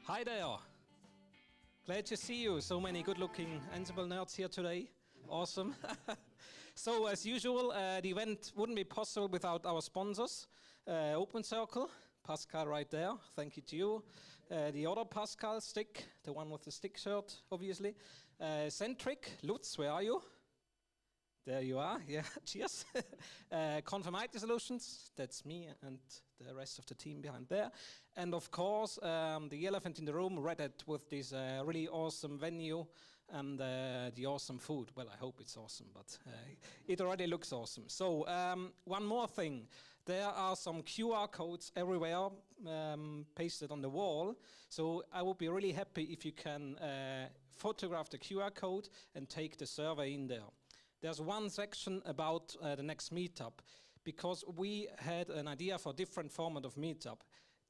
Hi there. Glad to see you. So many good-looking Ansible nerds here today. Awesome. So as usual, the event wouldn't be possible without our sponsors. Open Circle, Pascal right there. Thank you to you. The other Pascal, Stick, the one with the stick shirt, obviously. Centric, Lutz, where are you? There you are, yeah, cheers. Confirm IT Solutions, that's me and the rest of the team behind there. And of course, the elephant in the room, Red Hat, with this really awesome venue and the awesome food. Well, I hope it's awesome, but it already looks awesome. So, one more thing. There are some QR codes everywhere pasted on the wall. So I would be really happy if you can photograph the QR code and take the survey in there. There's one section about the next meetup, because we had an idea for a different format of meetup.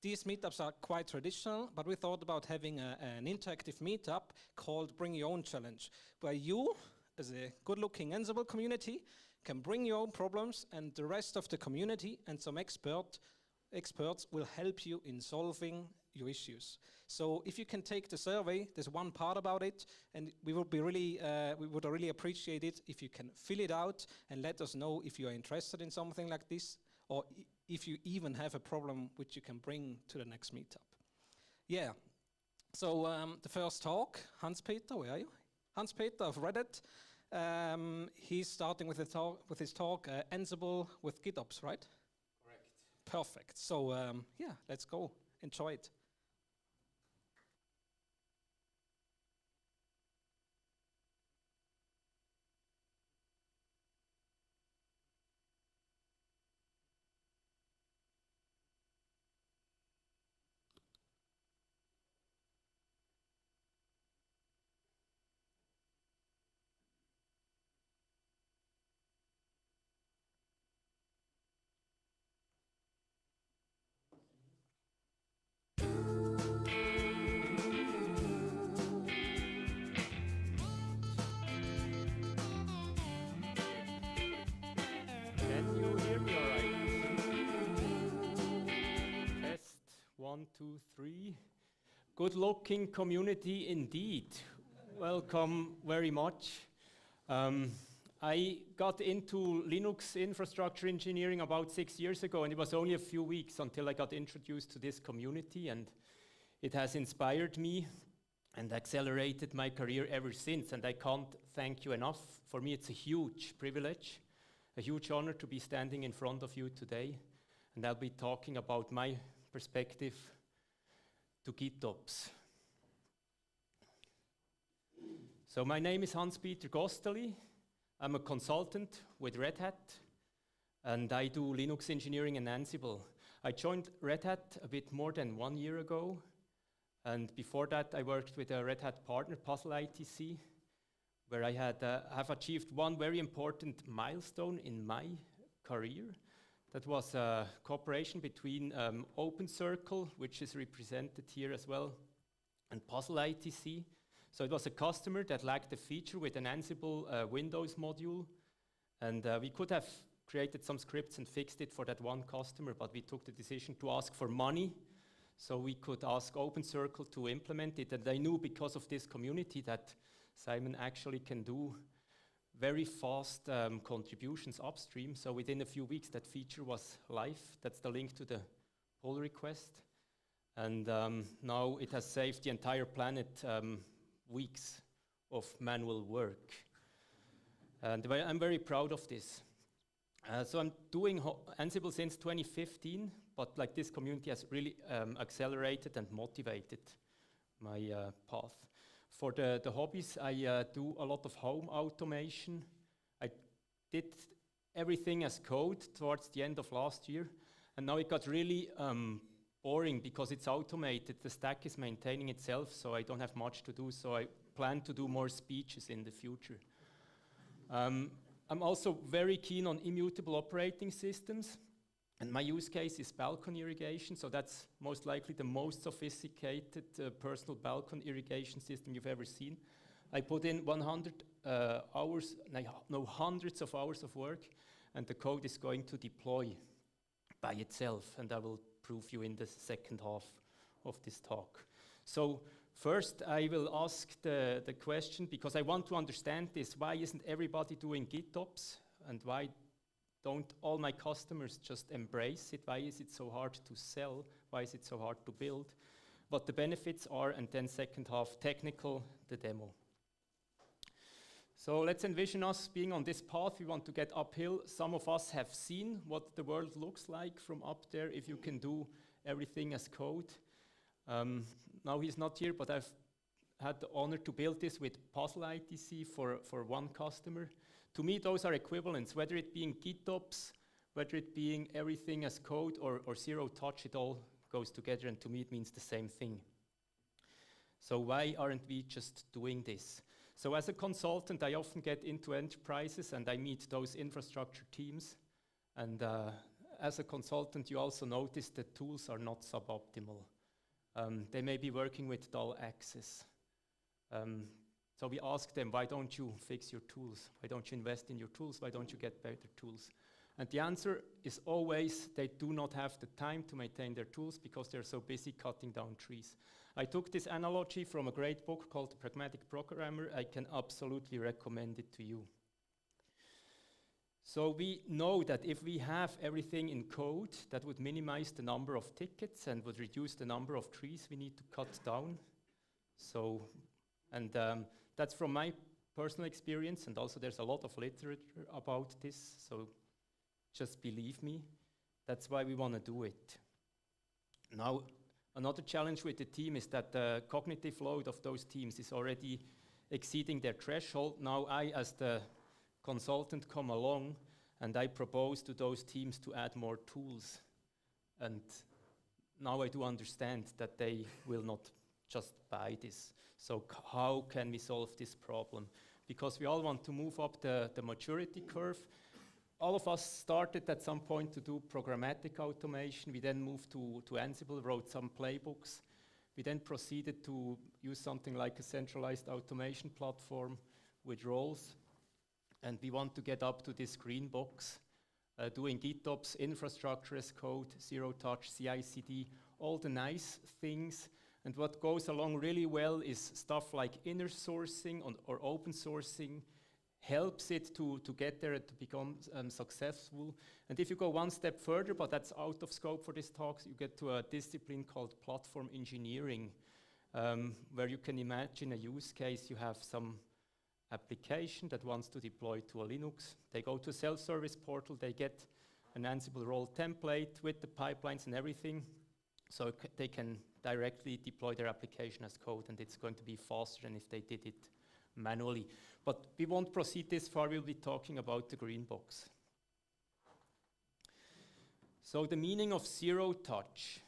These meetups are quite traditional, but we thought about having an interactive meetup called Bring Your Own Challenge, where you, as a good-looking Ansible community, can bring your own problems, and the rest of the community and some experts will help you in solving your issues. So if you can take the survey, there's one part about it, and we would really appreciate it if you can fill it out and let us know if you are interested in something like this, or if you even have a problem which you can bring to the next meetup. Yeah. So the first talk, Hanspeter, where are you? Hanspeter of Red Hat. He's starting with his talk, Ansible with GitOps, right? Correct. Perfect. So yeah, let's go. Enjoy it. Can you hear me all right? Test, 1, 2, 3. Good-looking community indeed. Welcome very much. I got into Linux infrastructure engineering about 6 years ago, and it was only a few weeks until I got introduced to this community, and it has inspired me and accelerated my career ever since, and I can't thank you enough. For me, it's a huge privilege, a huge honor to be standing in front of you today, and I'll be talking about my perspective to GitOps. So my name is Hanspeter Gosteli. I'm a consultant with Red Hat, and I do Linux engineering in Ansible. I joined Red Hat a bit more than 1 year ago, and before that I worked with a Red Hat partner, Puzzle ITC, where I have achieved one very important milestone in my career. That was a cooperation between Open Circle, which is represented here as well, and Puzzle ITC. So it was a customer that lacked a feature with an Ansible Windows module, and we could have created some scripts and fixed it for that one customer, but we took the decision to ask for money, so we could ask Open Circle to implement it, and I knew because of this community that Simon actually can do very fast contributions upstream, so within a few weeks that feature was live. That's the link to the pull request, and now it has saved the entire planet weeks of manual work. And I'm very proud of this. So I'm doing Ansible since 2015, but like this community has really accelerated and motivated my path. For the hobbies, I do a lot of home automation. I did everything as code towards the end of last year, and now it got really boring because it's automated. The stack is maintaining itself, so I don't have much to do, so I plan to do more speeches in the future. I'm also very keen on immutable operating systems, and my use case is balcony irrigation, so that's most likely the most sophisticated personal balcony irrigation system you've ever seen. I put in 100 hours, no, hundreds of hours of work, and the code is going to deploy by itself, and I will prove you in the second half of this talk. So first I will ask the question, because I want to understand this, why isn't everybody doing GitOps, and why don't all my customers just embrace it? Why is it so hard to sell? Why is it so hard to build? What the benefits are, and then second half technical, the demo. So let's envision us being on this path. We want to get uphill. Some of us have seen what the world looks like from up there if you can do everything as code. Now he's not here, but I've had the honor to build this with Puzzle ITC for one customer. To me, those are equivalents, whether it being GitOps, whether it being everything as code or zero touch, it all goes together, and to me it means the same thing. So why aren't we just doing this? So as a consultant, I often get into enterprises and I meet those infrastructure teams. And as a consultant, you also notice that tools are not suboptimal. They may be working with dull access. So we ask them, why don't you fix your tools? Why don't you invest in your tools? Why don't you get better tools? And the answer is always they do not have the time to maintain their tools because they're so busy cutting down trees. I took this analogy from a great book called The Pragmatic Programmer. I can absolutely recommend it to you. So we know that if we have everything in code, that would minimize the number of tickets and would reduce the number of trees we need to cut down. So, and that's from my personal experience, and also there's a lot of literature about this, so just believe me. That's why we want to do it. Now, another challenge with the team is that the cognitive load of those teams is already exceeding their threshold. Now I, as the consultant, come along and I propose to those teams to add more tools. And now I do understand that they will not just buy this. So how can we solve this problem? Because we all want to move up the maturity curve. All of us started at some point to do programmatic automation. We then moved to Ansible, wrote some playbooks. We then proceeded to use something like a centralized automation platform with roles. And we want to get up to this green box, doing GitOps, infrastructure as code, zero touch, CI/CD, all the nice things. And what goes along really well is stuff like inner sourcing or open sourcing, helps it to get there to become successful. And if you go one step further, but that's out of scope for this talk, you get to a discipline called platform engineering, where you can imagine a use case. You have some application that wants to deploy to a Linux. They go to a self-service portal, they get an Ansible role template with the pipelines and everything, so they can directly deploy their application as code, and it's going to be faster than if they did it manually. But we won't proceed this far, we'll be talking about the green box. So the meaning of zero touch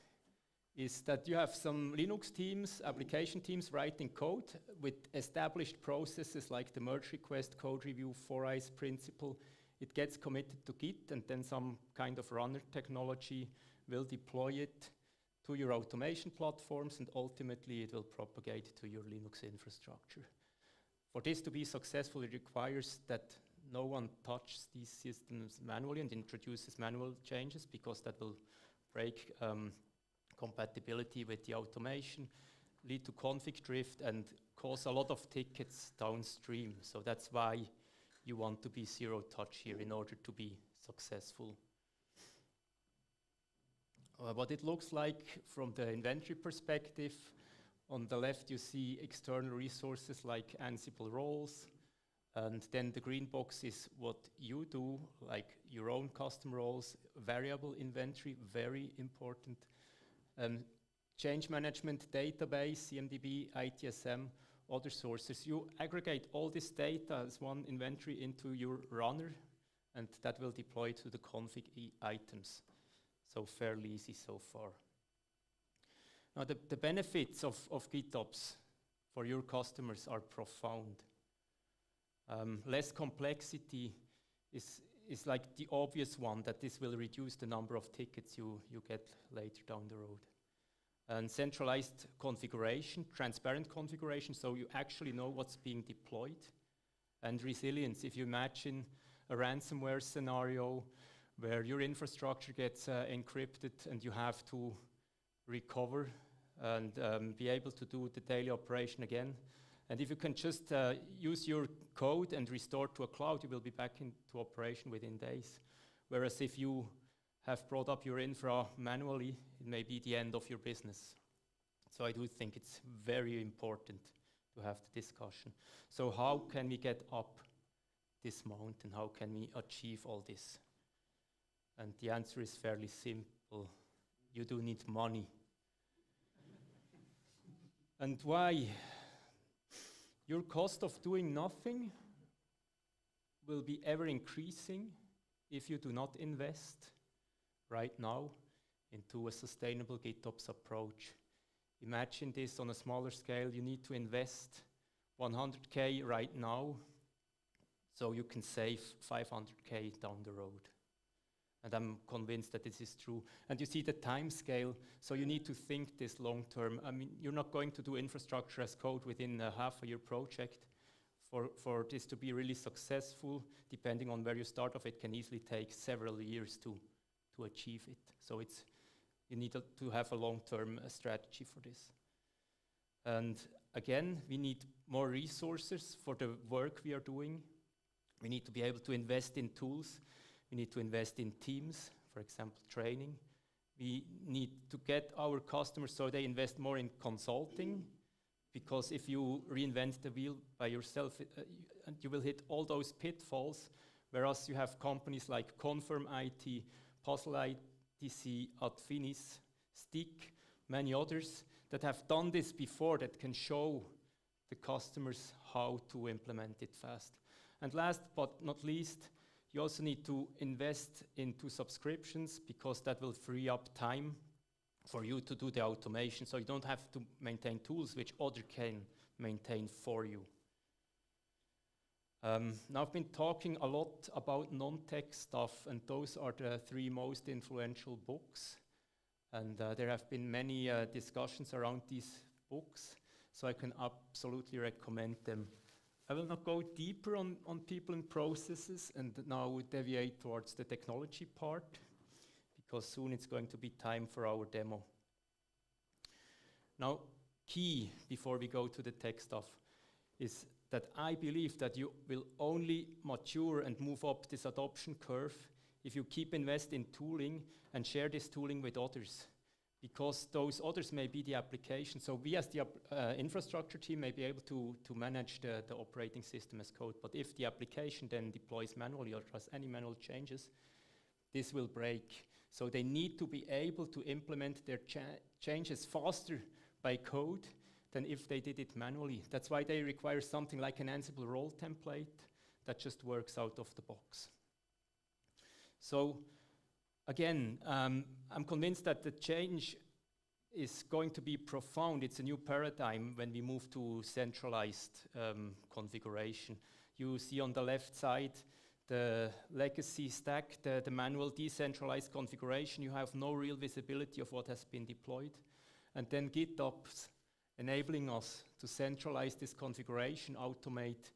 is that you have some Linux teams, application teams writing code with established processes like the merge request, code review, 4eyes principle. It gets committed to Git, and then some kind of runner technology will deploy it to your automation platforms, and ultimately it will propagate to your Linux infrastructure. For this to be successful, it requires that no one touches these systems manually and introduces manual changes, because that will break compatibility with the automation, lead to config drift, and cause a lot of tickets downstream. So that's why you want to be zero touch here in order to be successful. What it looks like from the inventory perspective, on the left you see external resources like Ansible roles, and then the green box is what you do, like your own custom roles, variable inventory, very important. Change management database, CMDB, ITSM, other sources. You aggregate all this data as one inventory into your runner, and that will deploy to the config items. So fairly easy so far. Now the benefits of GitOps for your customers are profound. Less complexity is like the obvious one, that this will reduce the number of tickets you get later down the road. And centralized configuration, transparent configuration, so you actually know what's being deployed. And resilience, if you imagine a ransomware scenario where your infrastructure gets encrypted and you have to recover and be able to do the daily operation again. And if you can just use your code and restore to a cloud, you will be back into operation within days. Whereas if you have brought up your infra manually, it may be the end of your business. So I do think it's very important to have the discussion. So how can we get up this mountain? How can we achieve all this? And the answer is fairly simple. You do need money. And why? Your cost of doing nothing will be ever increasing if you do not invest right now into a sustainable GitOps approach. Imagine this on a smaller scale. You need to invest 100K right now so you can save 500K down the road. And I'm convinced that this is true. And you see the time scale, so you need to think this long term. I mean, you're not going to do infrastructure as code within a half-a-year project. For this to be really successful, depending on where you start off, it can easily take several years to achieve it. So you need to have a long-term strategy for this. And again, we need more resources for the work we are doing. We need to be able to invest in tools. We need to invest in teams, for example, training. We need to get our customers so they invest more in consulting, because if you reinvent the wheel by yourself, you will hit all those pitfalls, whereas you have companies like Confirm IT, Puzzle ITC, Adfinis, Stic, many others that have done this before, that can show the customers how to implement it fast. And last but not least, you also need to invest into subscriptions, because that will free up time for you to do the automation. So you don't have to maintain tools which others can maintain for you. Now I've been talking a lot about non-tech stuff, and those are the 3 most influential books. And there have been many discussions around these books, so I can absolutely recommend them. I will not go deeper on people and processes, and now deviate towards the technology part, because soon it's going to be time for our demo. Now, key, before we go to the tech stuff, is that I believe that you will only mature and move up this adoption curve if you keep investing in tooling and share this tooling with others, because those others may be the application. So we as the infrastructure team may be able to manage the operating system as code, but if the application then deploys manually or does any manual changes, this will break. So they need to be able to implement their changes faster by code than if they did it manually. That's why they require something like an Ansible role template that just works out of the box. So again, I'm convinced that the change is going to be profound. It's a new paradigm when we move to centralized configuration. You see on the left side the legacy stack, the manual decentralized configuration. You have no real visibility of what has been deployed. And then GitOps enabling us to centralize this configuration, automate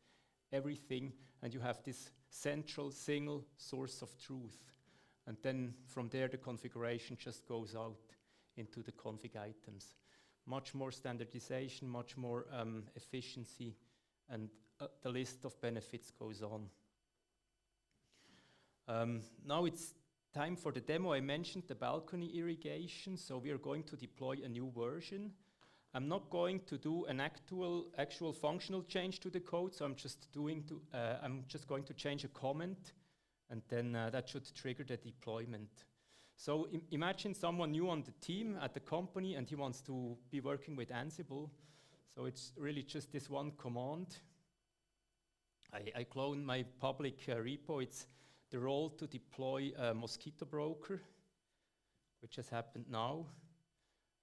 everything, and you have this central single source of truth. And then from there, the configuration just goes out into the config items. Much more standardization, much more efficiency, and the list of benefits goes on. Now it's time for the demo. I mentioned the balcony irrigation, so we are going to deploy a new version. I'm not going to do an actual functional change to the code, so I'm just going to change a comment, and then that should trigger the deployment. So imagine someone new on the team at the company, and he wants to be working with Ansible. So it's really just this one command. I clone my public repo. It's the role to deploy a mosquito broker, which has happened now.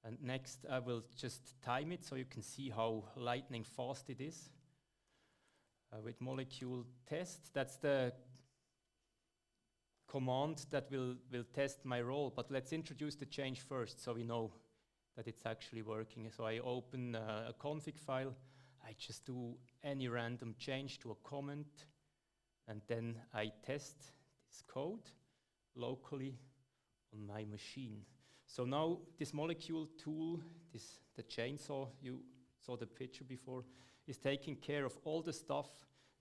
And next, I will just time it so you can see how lightning fast it is. With molecule test, that's the command that will test my role. But let's introduce the change first so we know that it's actually working. So I open a config file. I just do any random change to a comment. And then I test this code locally on my machine. So now this molecule tool, the chainsaw, you saw the picture before, is taking care of all the stuff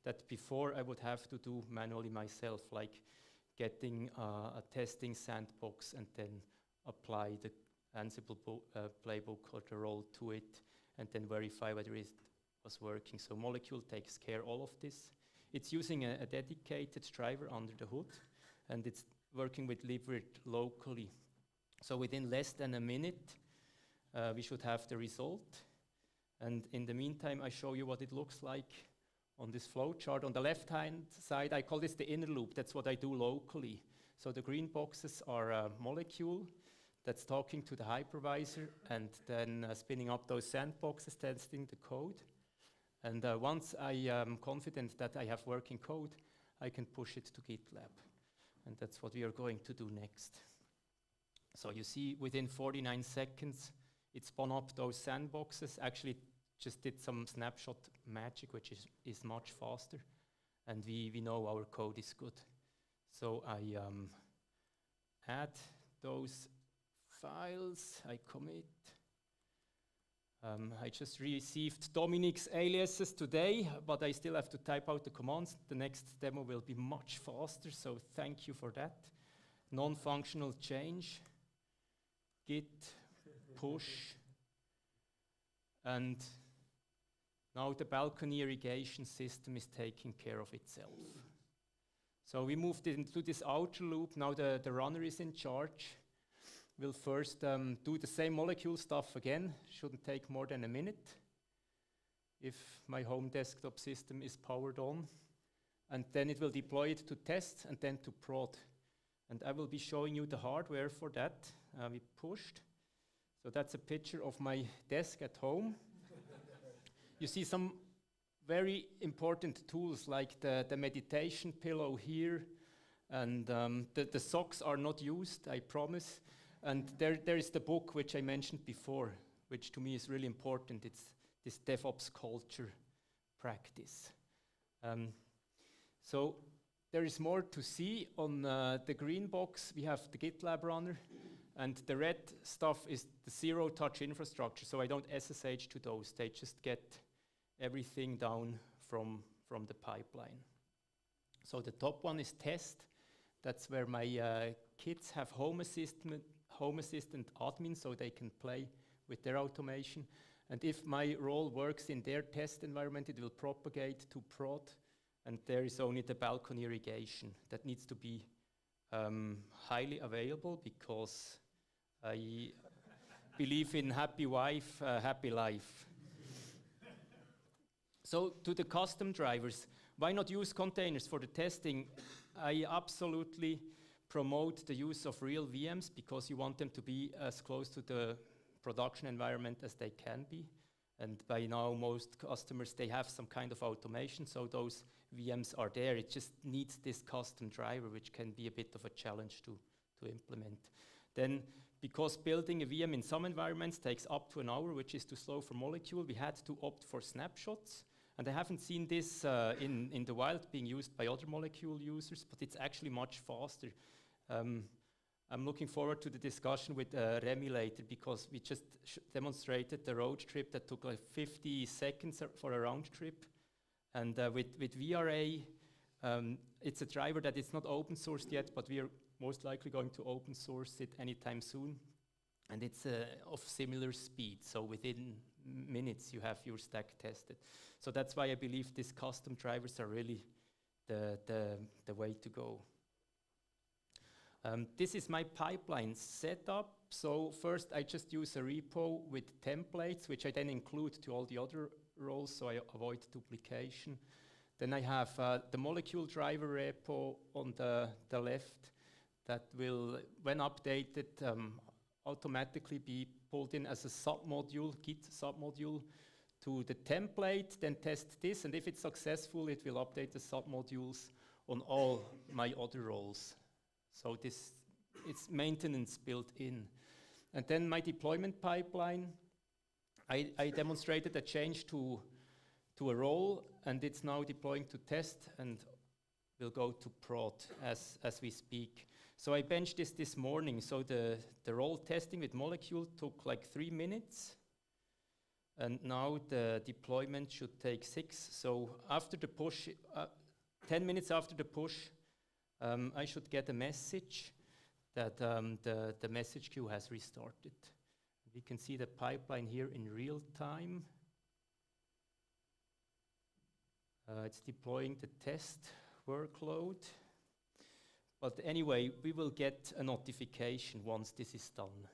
that before I would have to do manually myself, like getting a testing sandbox and then apply the Ansible playbook or the role to it, and then verify whether it was working. So molecule takes care all of this. It's using a dedicated driver under the hood, and it's working with libvirt locally. So within less than a minute, we should have the result. And in the meantime, I show you what it looks like on this flow chart. On the left-hand side, I call this the inner loop. That's what I do locally. So the green boxes are a molecule that's talking to the hypervisor and then spinning up those sandboxes, testing the code. And once I am confident that I have working code, I can push it to GitLab. And that's what we are going to do next. So you see within 49 seconds, it spun up those sandboxes. Actually, just did some snapshot magic, which is much faster. And we know our code is good. So I add those files, I commit. I just received Dominic's aliases today, but I still have to type out the commands. The next demo will be much faster, so thank you for that. Non-functional change, git, push, and now the balcony irrigation system is taking care of itself. So we moved into this outer loop. Now the runner is in charge. We'll first do the same molecule stuff again. Shouldn't take more than a minute if my home desktop system is powered on. And then it will deploy it to test and then to prod. And I will be showing you the hardware for that. We pushed. So that's a picture of my desk at home. You see some very important tools like the meditation pillow here. And the socks are not used, I promise. And there is the book which I mentioned before, which to me is really important. It's this DevOps culture practice. So there is more to see. On the green box, we have the GitLab runner, and the red stuff is the zero-touch infrastructure. So I don't SSH to those. They just get everything down from the pipeline. So the top one is test. That's where my kids have Home Assistant admin, so they can play with their automation. And if my role works in their test environment, it will propagate to prod. And there is only the balcony irrigation that needs to be highly available, because I believe in happy wife, happy life. So to the custom drivers, why not use containers for the testing? I absolutely promote the use of real VMs, because you want them to be as close to the production environment as they can be. And by now, most customers, they have some kind of automation, so those VMs are there. It just needs this custom driver, which can be a bit of a challenge to implement. Then, because building a VM in some environments takes up to an hour, which is too slow for Molecule, we had to opt for snapshots. And I haven't seen this in the wild being used by other Molecule users, but it's actually much faster. I'm looking forward to the discussion with Remy later, because we just demonstrated the road trip that took like 50 seconds for a round trip. And with VRA, it's a driver that is not open sourced yet, but we are most likely going to open source it anytime soon. And it's of similar speed, so within minutes you have your stack tested. So that's why I believe these custom drivers are really the way to go. This is my pipeline setup. So first I just use a repo with templates, which I then include to all the other roles, so I avoid duplication. Then I have the molecule driver repo on the left that will, when updated, automatically be pulled in as a submodule, Git submodule, to the template, then test this, and if it's successful, it will update the submodules on all my other roles. So it's maintenance built in. And then my deployment pipeline, I demonstrated a change to a role, and it's now deploying to test and will go to prod as we speak. So I benched this morning. So the role testing with molecule took like 3 minutes. And now the deployment should take 6. So after the push, 10 minutes after the push, I should get a message that the message queue has restarted. We can see the pipeline here in real time. It's deploying the test workload. But anyway, we will get a notification once this is done.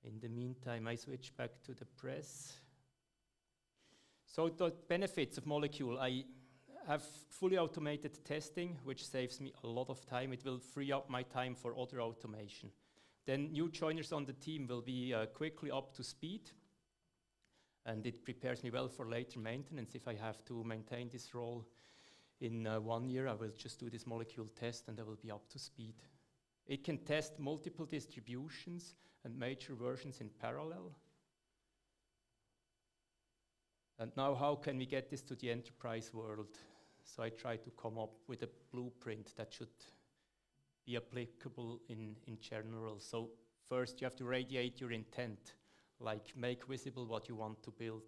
In the meantime, I switch back to the press. So the benefits of Molecule, I have fully automated testing, which saves me a lot of time. It will free up my time for other automation. Then new joiners on the team will be quickly up to speed. And it prepares me well for later maintenance. If I have to maintain this role in 1 year, I will just do this molecule test and I will be up to speed. It can test multiple distributions and major versions in parallel. And now how can we get this to the enterprise world? So I try to come up with a blueprint that should be applicable in general. So first you have to radiate your intent, like make visible what you want to build.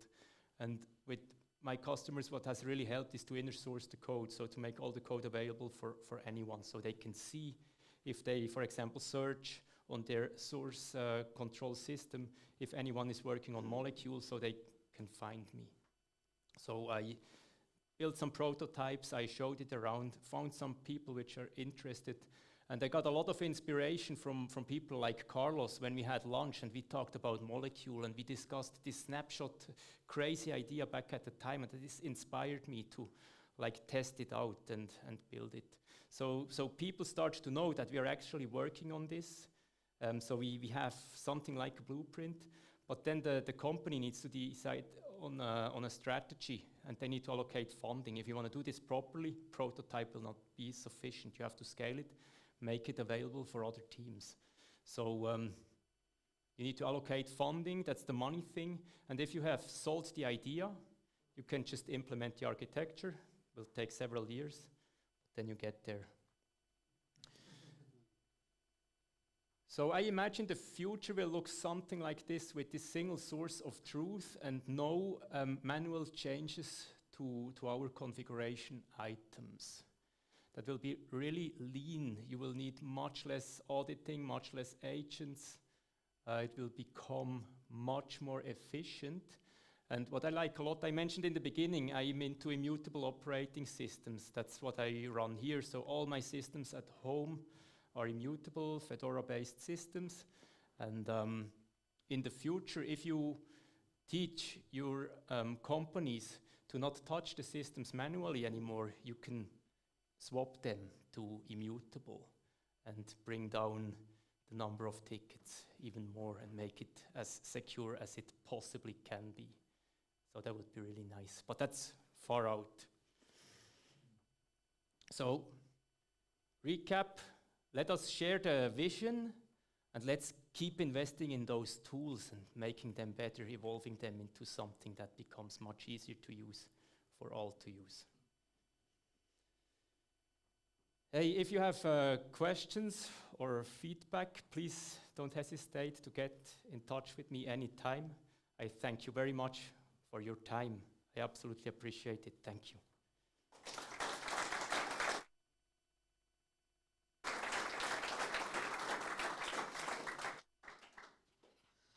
And with my customers, what has really helped is to inner source the code, so to make all the code available for anyone, so they can see if they, for example, search on their source control system, if anyone is working on molecules, so they can find me. So I built some prototypes, I showed it around, found some people which are interested, and I got a lot of inspiration from people like Carlos when we had lunch and we talked about molecule and we discussed this snapshot crazy idea back at the time, and this inspired me to like test it out and build it. So people start to know that we are actually working on this. So we have something like a blueprint, but then the company needs to decide on a strategy, and they need to allocate funding. If you want to do this properly, prototype will not be sufficient. You have to scale it, make it available for other teams. So you need to allocate funding, that's the money thing. And if you have solved the idea, you can just implement the architecture. It will take several years, then you get there. So I imagine the future will look something like this, with this single source of truth and no manual changes to our configuration items. That will be really lean. You will need much less auditing, much less agents. It will become much more efficient. And what I like a lot, I mentioned in the beginning, I'm into immutable operating systems. That's what I run here. So all my systems at home are immutable, Fedora-based systems. And in the future, if you teach your companies to not touch the systems manually anymore, you can swap them to immutable and bring down the number of tickets even more and make it as secure as it possibly can be. So that would be really nice, but that's far out. So, recap, let us share the vision and let's keep investing in those tools and making them better, evolving them into something that becomes much easier to use for all to use. Hey, if you have questions or feedback, please don't hesitate to get in touch with me anytime. I thank you very much for your time. I absolutely appreciate it. Thank you.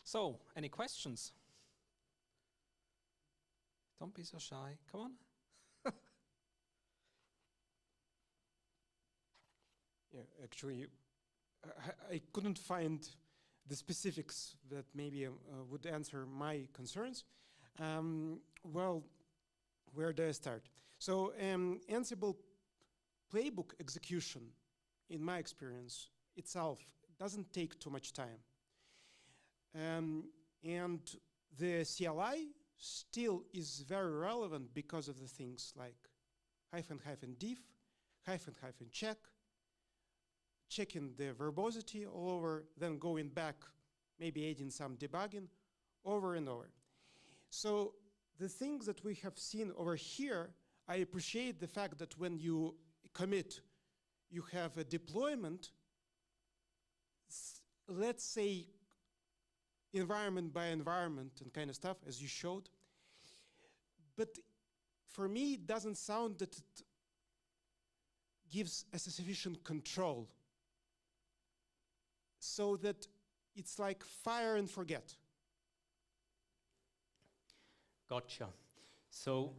So, any questions? Don't be so shy. Come on. Yeah, actually, I couldn't find the specifics that maybe would answer my concerns. Well, where do I start? So, Ansible playbook execution, in my experience, itself doesn't take too much time. And the CLI still is very relevant because of the things like --diff, --check, checking the verbosity all over, then going back, maybe adding some debugging over and over. So the things that we have seen over here, I appreciate the fact that when you commit you have a deployment, let's say environment by environment and kind of stuff, as you showed. But for me, it doesn't sound that it gives a sufficient control, so that it's like fire and forget. Gotcha. So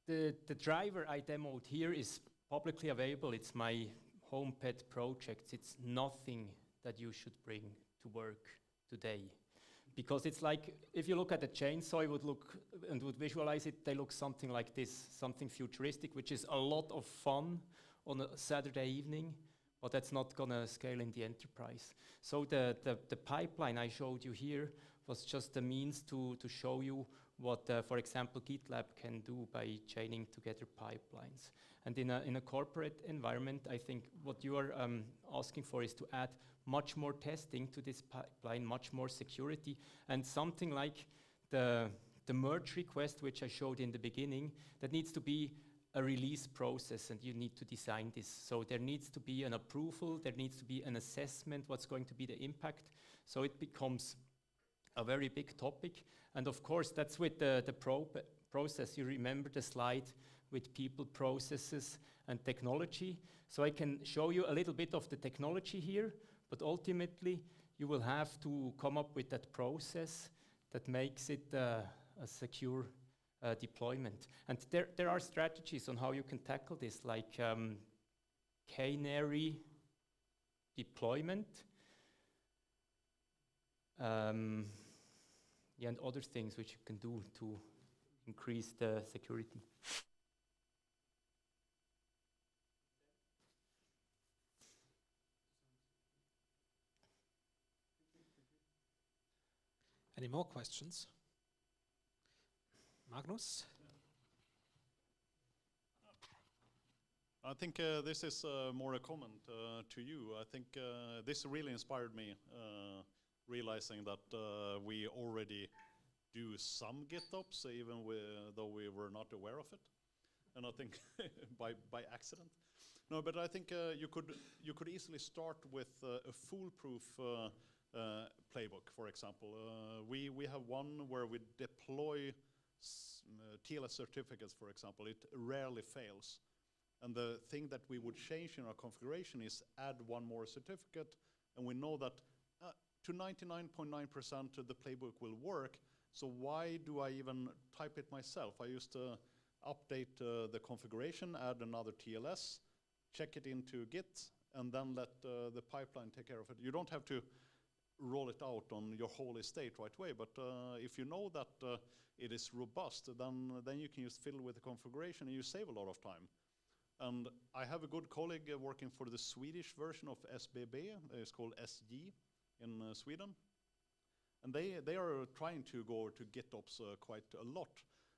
the driver I demoed here is publicly available. It's my home pet project. It's nothing that you should bring to work today. Because it's like, if you look at a chainsaw, it would look and would visualize it, they look something like this, something futuristic, which is a lot of fun on a Saturday evening, but that's not gonna scale in the enterprise. So the pipeline I showed you here was just a means to show you what, for example, GitLab can do by chaining together pipelines. And in a corporate environment, I think what you are asking for is to add much more testing to this pipeline, much more security, and something like the merge request, which I showed in the beginning, that needs to be a release process, and you need to design this. So there needs to be an approval, there needs to be an assessment, what's going to be the impact. So it becomes a very big topic. And of course, that's with the process. You remember the slide with people, processes, and technology. So I can show you a little bit of the technology here, but ultimately, you will have to come up with that process that makes it a secure deployment. And there are strategies on how you can tackle this, like canary deployment, yeah, and other things which you can do to increase the security. Any more questions? Magnus? I think this is more a comment to you. I think this really inspired me, realizing that we already do some GitOps, even though we were not aware of it. And I think by accident. No, but I think you could easily start with a foolproof playbook, for example. We have one where we deploy TLS certificates, for example. It rarely fails. And the thing that we would change in our configuration is add one more certificate, and we know that to 99.9% the playbook will work, so why do I even type it myself? I used to update the configuration, add another TLS, check it into Git, and then let the pipeline take care of it. You don't have to roll it out on your whole estate right away, but if you know that it is robust, then you can just fiddle with the configuration and you save a lot of time. And I have a good colleague working for the Swedish version of SBB. It's called SG in Sweden. And they are trying to go to GitOps quite a lot.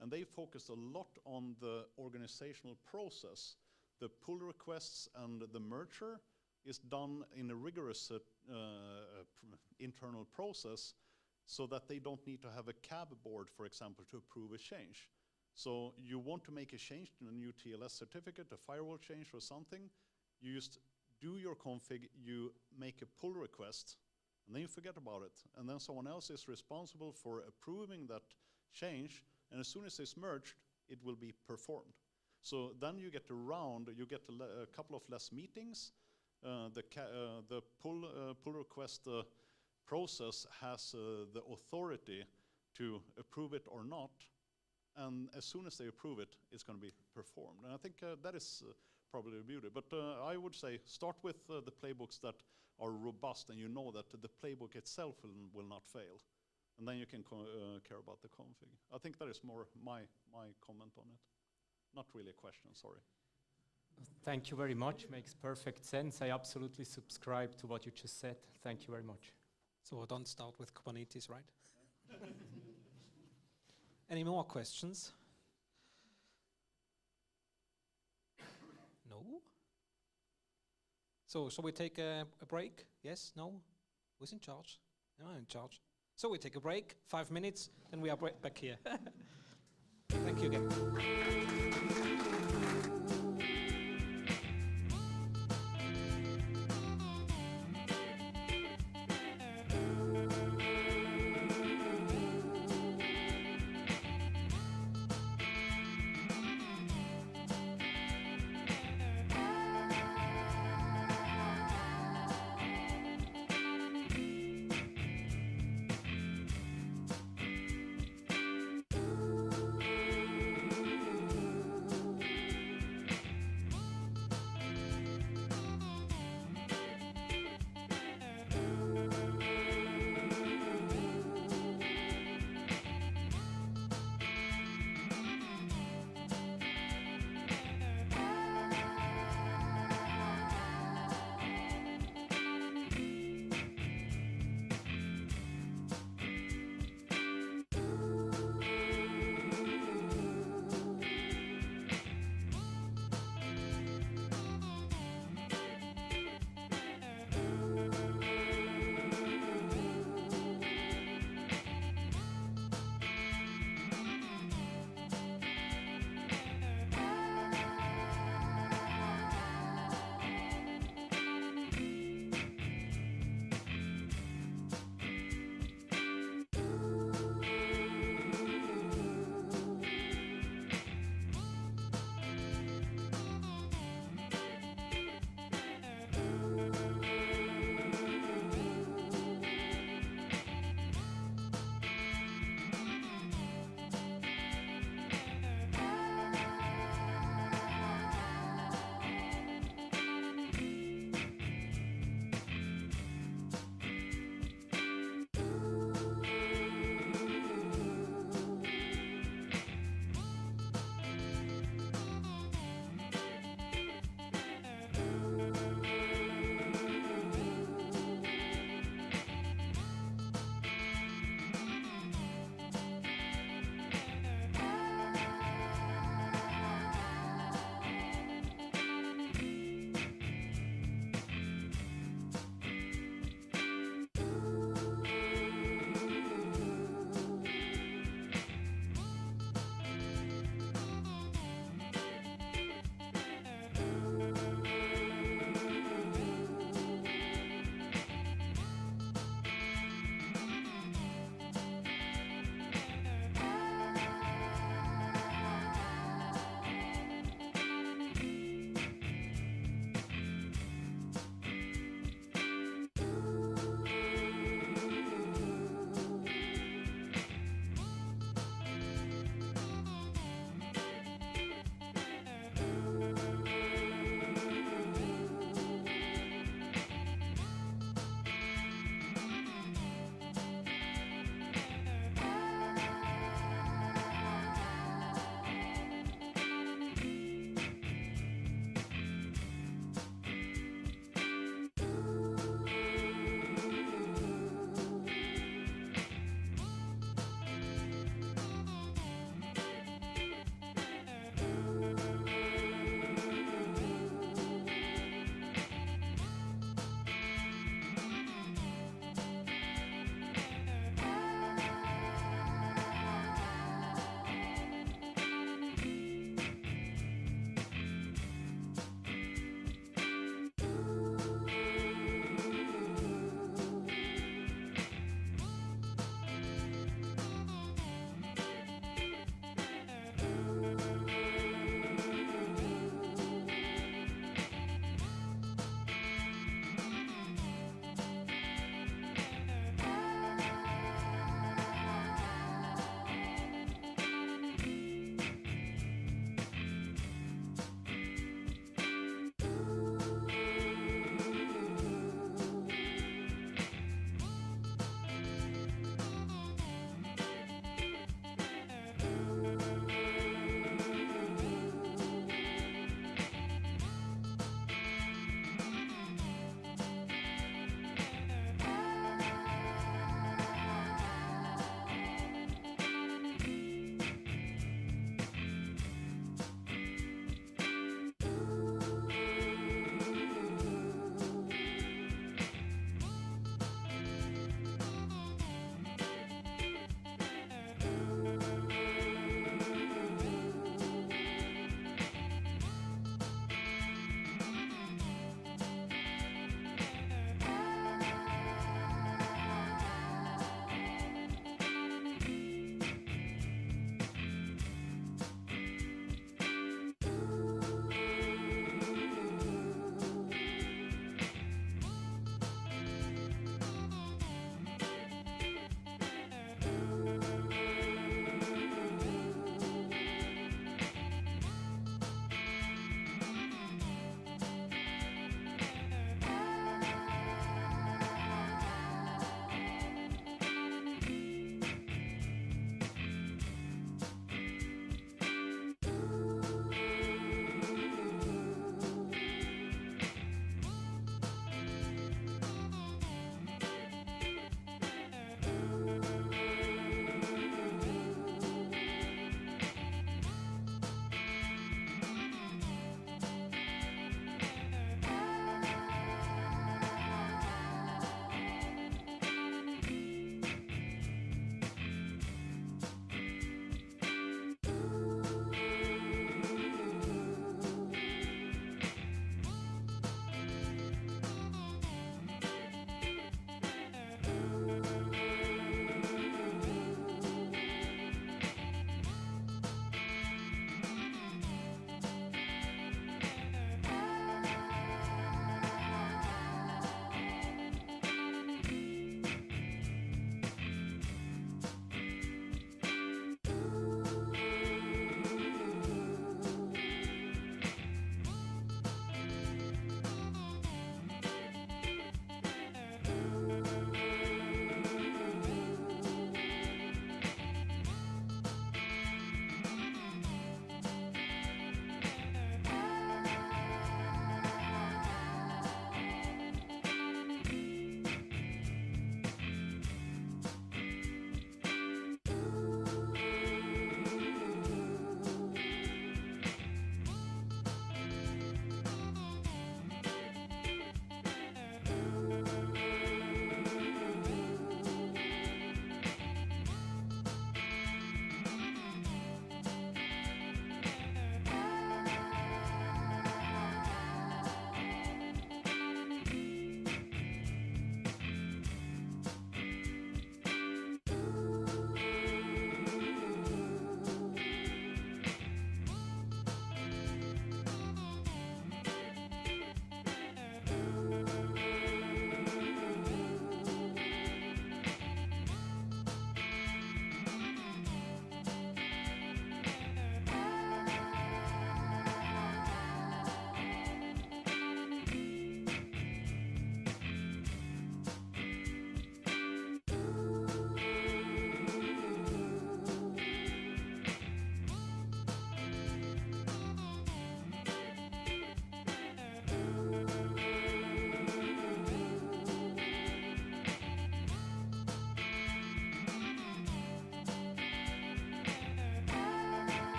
And they focus a lot on the organizational process. The pull requests and the merger is done in a rigorous internal process, so that they don't need to have a CAB board, for example, to approve a change. So you want to make a change to a new TLS certificate, a firewall change or something, you just do your config, you make a pull request, and then you forget about it. And then someone else is responsible for approving that change, and as soon as it's merged, it will be performed. So then you get around, you get a couple of less meetings. The pull request process has the authority to approve it or not. And as soon as they approve it, it's going to be performed. And I think that is probably the beauty. But I would say start with the playbooks that are robust, and you know that the playbook itself will not fail. And then you can care about the config. I think that is more my comment on it. Not really a question, sorry. Thank you very much. Makes perfect sense. I absolutely subscribe to what you just said. Thank you very much. So don't start with Kubernetes, right? Any more questions? No? So shall we take a break? Yes? No? Who's in charge? No, I'm in charge. So we take a break, 5 minutes, and we are back here. Thank you again.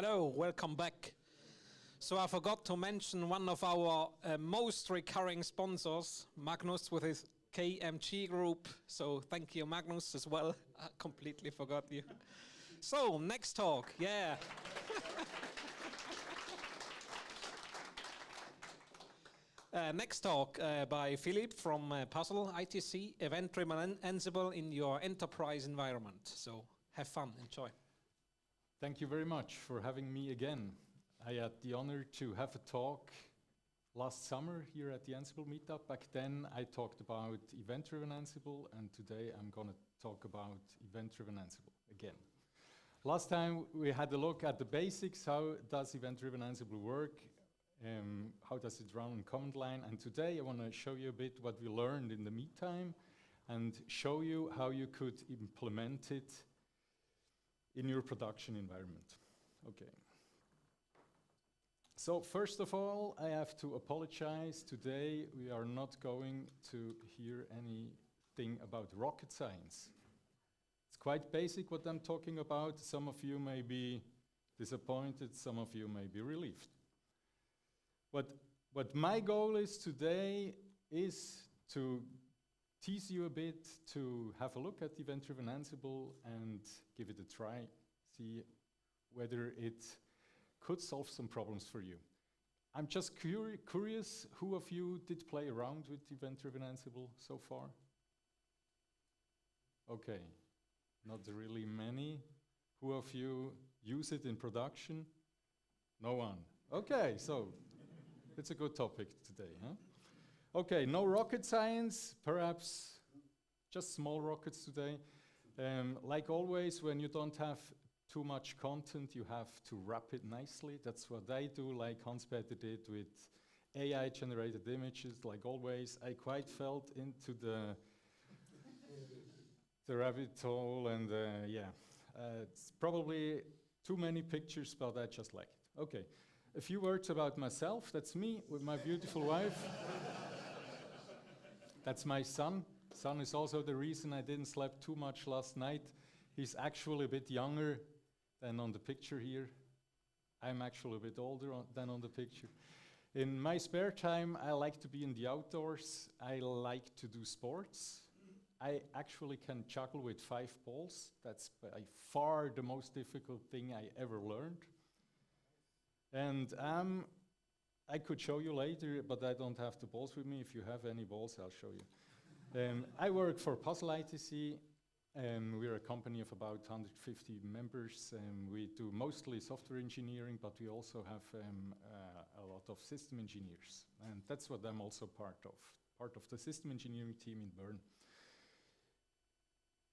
Hello, welcome back. So I forgot to mention one of our most recurring sponsors, Magnus with his KMG group. So thank you, Magnus, as well. I completely forgot you. So next talk, yeah. Next talk by Philippe from Puzzle ITC, event-driven Ansible in your enterprise environment. So have fun, enjoy. Thank you very much for having me again. I had the honor to have a talk last summer here at the Ansible Meetup. Back then I talked about event-driven Ansible, and today I'm going to talk about event-driven Ansible again. Last time we had a look at the basics, how does event-driven Ansible work, how does it run on command line, and today I want to show you a bit what we learned in the meantime and show you how you could implement it in your production environment. Okay. So first of all, I have to apologize. Today we are not going to hear anything about rocket science. It's quite basic what I'm talking about. Some of you may be disappointed, some of you may be relieved. What my goal is today is to tease you a bit, to have a look at event-driven Ansible and give it a try, see whether it could solve some problems for you. I'm just curious, who of you did play around with event-driven Ansible so far? Okay, not really many. Who of you use it in production? No one. Okay, so it's a good topic today, huh? Okay, no rocket science, perhaps just small rockets today. Like always, when you don't have too much content, you have to wrap it nicely. That's what I do, like Hanspeter did with AI-generated images. Like always, I quite fell into the rabbit hole, and it's probably too many pictures, but I just like it. Okay, a few words about myself. That's me with my beautiful wife. That's my son. Son is also the reason I didn't sleep too much last night. He's actually a bit younger than on the picture here. I'm actually a bit older than on the picture. In my spare time, I like to be in the outdoors. I like to do sports. I actually can juggle with 5 balls. That's by far the most difficult thing I ever learned. And I could show you later, but I don't have the balls with me. If you have any balls, I'll show you. I work for Puzzle ITC. We're a company of about 150 members. We do mostly software engineering, but we also have a lot of system engineers. And that's what I'm also part of the system engineering team in Bern.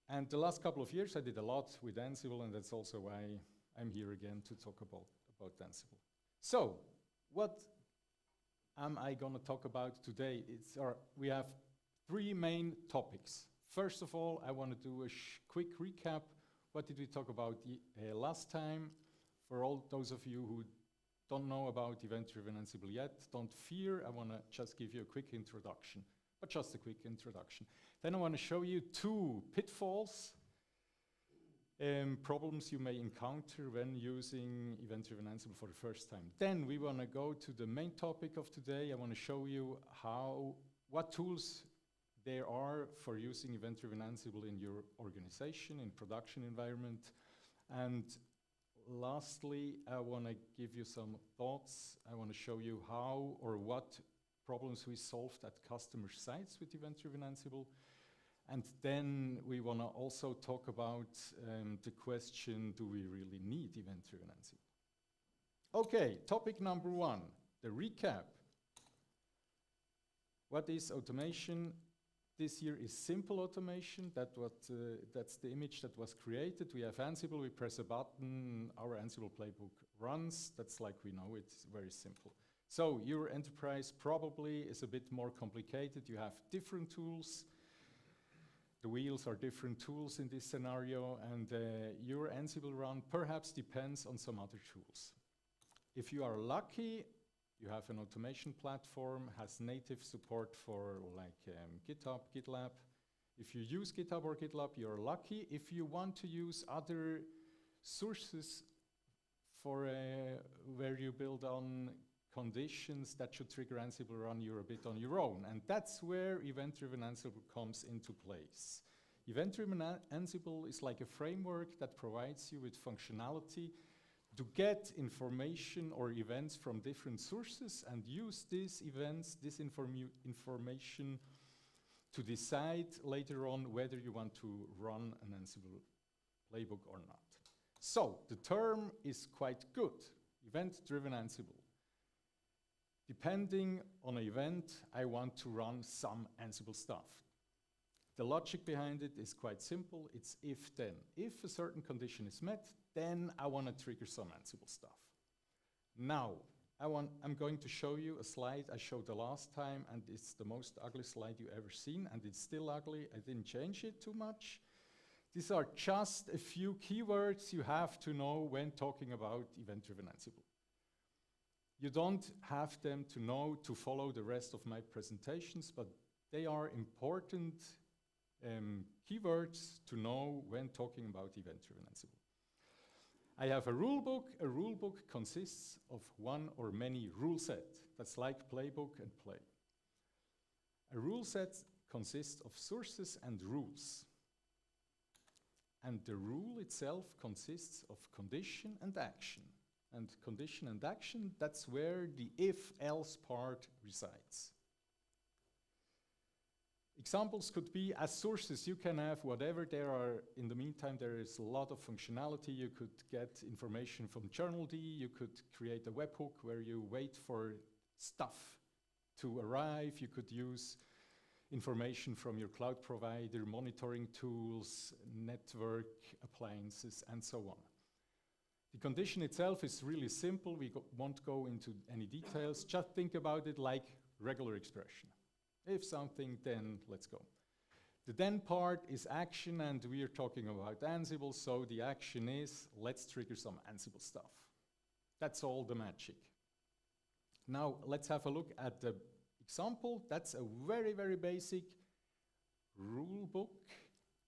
And the last couple of years, I did a lot with Ansible, and that's also why I'm here again to talk about Ansible. So, what am I going to talk about today? We have 3 main topics. First of all, I want to do a quick recap. What did we talk about last time? For all those of you who don't know about event-driven Ansible yet, don't fear. I want to just give you a quick introduction, but just a quick introduction. Then I want to show you 2 pitfalls, problems you may encounter when using event-driven Ansible for the first time. Then we want to go to the main topic of today. I want to show you what tools there are for using event-driven Ansible in your organization, in production environment. And lastly, I want to give you some thoughts. I want to show you how or what problems we solved at customer sites with event-driven Ansible. And then we want to also talk about the question, do we really need event-driven Ansible? Okay, topic number 1, the recap. What is automation? This here is simple automation. That's the image that was created. We have Ansible, we press a button, our Ansible playbook runs. That's like we know, it's very simple. So your enterprise probably is a bit more complicated. You have different tools. The wheels are different tools in this scenario, and your Ansible run perhaps depends on some other tools. If you are lucky, you have an automation platform, has native support for like GitHub, GitLab. If you use GitHub or GitLab, you're lucky. If you want to use other sources for where you build on conditions that should trigger Ansible run you're a bit on your own. And that's where event-driven Ansible comes into place. Event-driven Ansible is like a framework that provides you with functionality to get information or events from different sources and use these events, this information to decide later on whether you want to run an Ansible playbook or not. So the term is quite good, event-driven Ansible. Depending on an event, I want to run some Ansible stuff. The logic behind it is quite simple. It's if-then. If a certain condition is met, then I want to trigger some Ansible stuff. Now, I'm going to show you a slide I showed the last time, and it's the most ugly slide you've ever seen, and it's still ugly. I didn't change it too much. These are just a few keywords you have to know when talking about event-driven Ansible. You don't have them to know to follow the rest of my presentations, but they are important keywords to know when talking about event-driven Ansible. I have a rule book. A rule book consists of one or many rule sets. That's like playbook and play. A rule set consists of sources and rules. And the rule itself consists of condition and action. And condition and action, that's where the if-else part resides. Examples could be, as sources, you can have whatever there are. In the meantime, there is a lot of functionality. You could get information from journal.d. You could create a webhook where you wait for stuff to arrive. You could use information from your cloud provider, monitoring tools, network appliances, and so on. The condition itself is really simple. We won't go into any details. Just think about it like regular expression. If something, then let's go. The then part is action, and we are talking about Ansible, so the action is, let's trigger some Ansible stuff. That's all the magic. Now, let's have a look at the example. That's a very, very basic rule book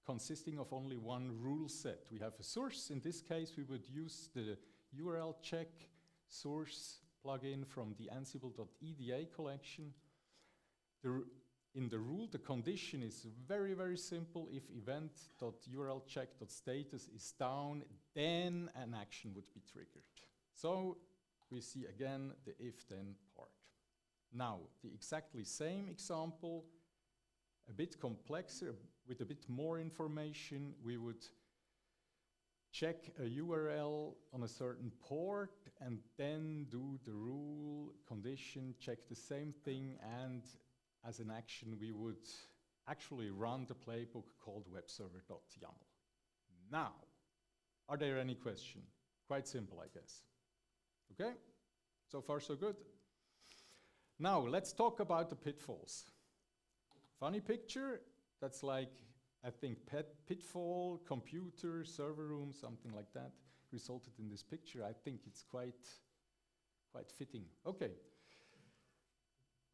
consisting of only one rule set. We have a source. In this case, we would use the URL check source plugin from the Ansible.eda collection. In the rule, the condition is very, very simple. If event.urlcheck.status is down, then an action would be triggered. So we see again the if-then part. Now, the exactly same example, a bit complexer, with a bit more information. We would check a URL on a certain port and then do the rule condition, check the same thing, and as an action, we would actually run the playbook called webserver.yaml. Now, are there any questions? Quite simple, I guess. Okay, so far so good. Now, let's talk about the pitfalls. Funny picture, that's like, I think, pitfall, computer, server room, something like that, resulted in this picture. I think it's quite fitting. Okay.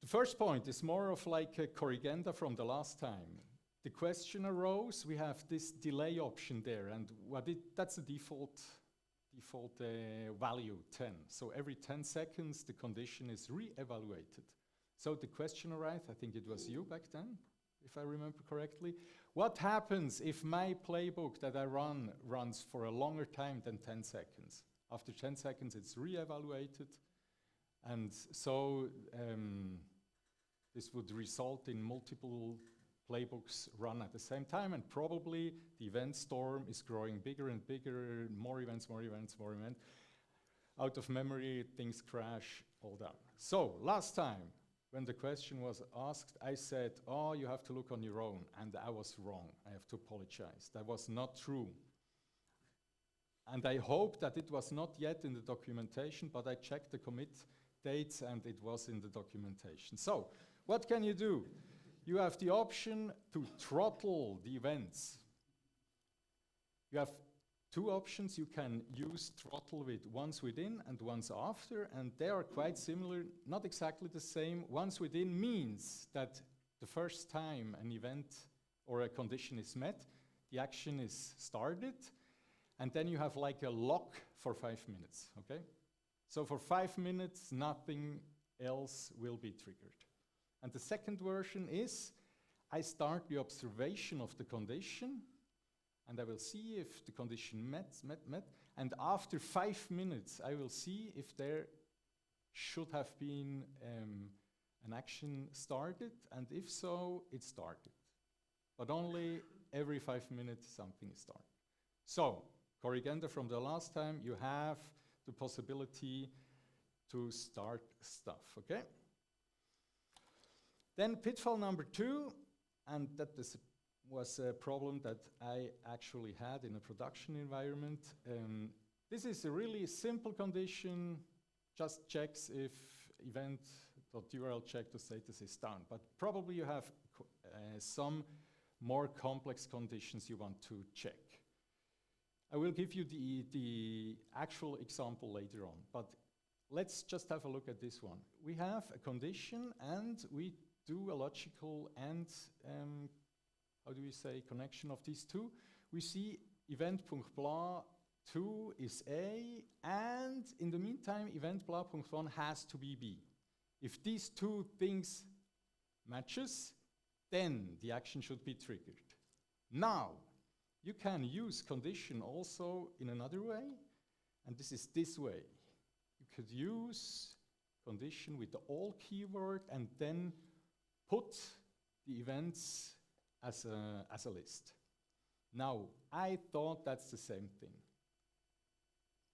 The first point is more of like a corrigenda from the last time. The question arose, we have this delay option there, and that's the default value, 10. So every 10 seconds, the condition is re-evaluated. So the question arrived, I think it was you back then, if I remember correctly. What happens if my playbook that I run runs for a longer time than 10 seconds? After 10 seconds, it's re-evaluated. And so this would result in multiple playbooks run at the same time, and probably the event storm is growing bigger and bigger, more events, more events, more events. Out of memory, things crash, all down. So last time, when the question was asked, I said, oh, you have to look on your own, and I was wrong. I have to apologize. That was not true. And I hope that it was not yet in the documentation, but I checked the commit dates, and it was in the documentation. So what can you do? You have the option to throttle the events. You have two options. You can use throttle with once within and once after, and they are quite similar, not exactly the same. Once within means that the first time an event or a condition is met, the action is started, and then you have like a lock for 5 minutes, okay? So for 5 minutes, nothing else will be triggered. And the second version is, I start the observation of the condition, and I will see if the condition met, and after 5 minutes, I will see if there should have been an action started, and if so, it started. But only every 5 minutes something is started. So, corrigenda from the last time, you have the possibility to start stuff, okay? Then pitfall number 2, and that was a problem that I actually had in a production environment. This is a really simple condition, just checks if event.url check the status is done. But probably you have some more complex conditions you want to check. I will give you the actual example later on, but let's just have a look at this one. We have a condition and we do a logical and, how do we say, connection of these two. We see event.blah 2 is A, and in the meantime, event blah.1 has to be B. If these two things matches, then the action should be triggered. Now, you can use condition also in another way, and this is this way. You could use condition with the all keyword and then put the events as a list. Now, I thought that's the same thing,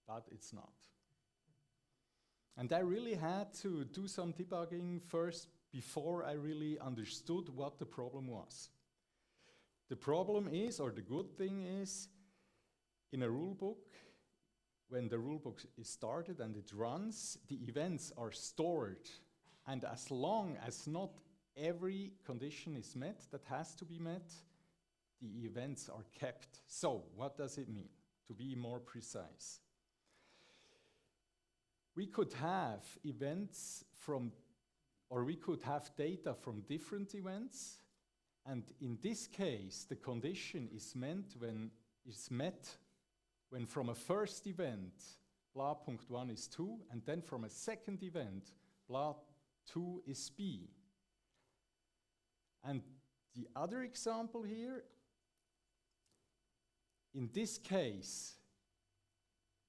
but it's not. And I really had to do some debugging first before I really understood what the problem was. The problem is, or the good thing is, in a rulebook, when the rulebook is started and it runs, the events are stored. And as long as not every condition is met that has to be met, the events are kept. So, what does it mean? To be more precise. We could have events from, or we could have data from different events, and in this case, the condition is met when from a first event, blah.1 is 2, and then from a second event, blah.2 is B. And the other example here, in this case,